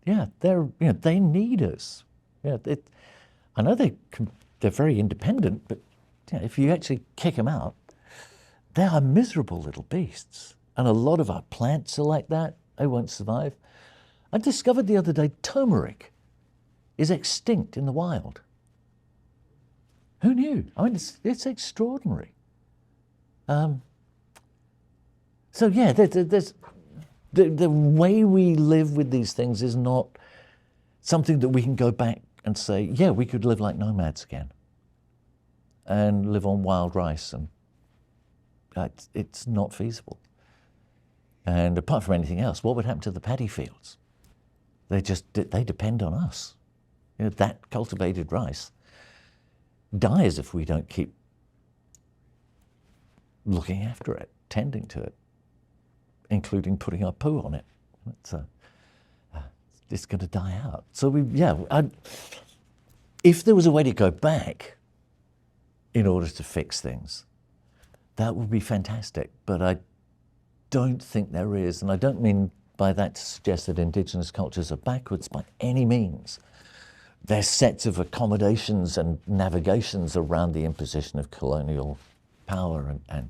Yeah, they need us. Yeah, I know they're very independent, but you know, if you actually kick them out, they are miserable little beasts. And a lot of our plants are like that. They won't survive. I discovered the other day turmeric is extinct in the wild. Who knew? I mean, it's extraordinary. So yeah, there's the way we live with these things is not something that we can go back and say, yeah, we could live like nomads again and live on wild rice, and it's not feasible. And apart from anything else, what would happen to the paddy fields? They depend on us. You know, that cultivated rice dies if we don't keep looking after it, tending to it, including putting our poo on it. It's going to die out. So if there was a way to go back in order to fix things, that would be fantastic. But I don't think there is, and I don't mean by that to suggest that Indigenous cultures are backwards by any means. Their sets of accommodations and navigations around the imposition of colonial power and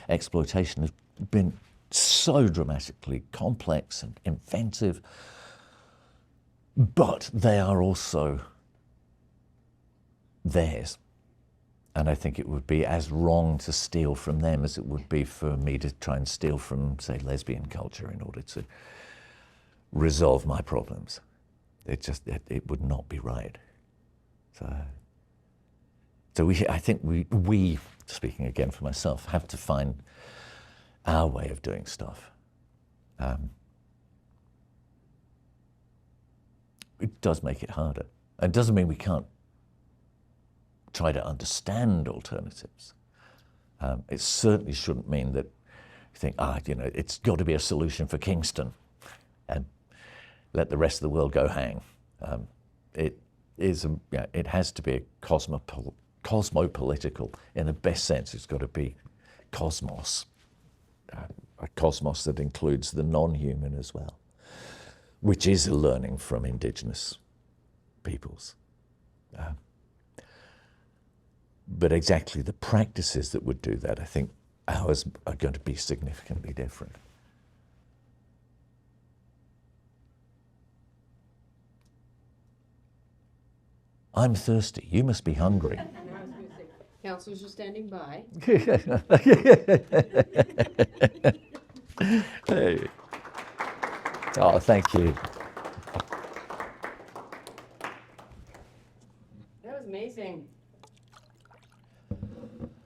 exploitation have been so dramatically complex and inventive, but they are also theirs. And I think it would be as wrong to steal from them as it would be for me to try and steal from, say, lesbian culture in order to resolve my problems. It would not be right. So I think we, speaking again for myself, have to find our way of doing stuff. It does make it harder. It doesn't mean we can't try to understand alternatives. It certainly shouldn't mean that you think, it's got to be a solution for Kingston and let the rest of the world go hang. It has to be a cosmopolitical, in the best sense. It's got to be cosmos, a cosmos that includes the non-human as well, which is a learning from Indigenous peoples. But exactly the practices that would do that, I think ours are going to be significantly different. I'm thirsty. You must be hungry. Councillors are standing by. Hey. Oh, thank you. That was amazing.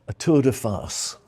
A tour de farce.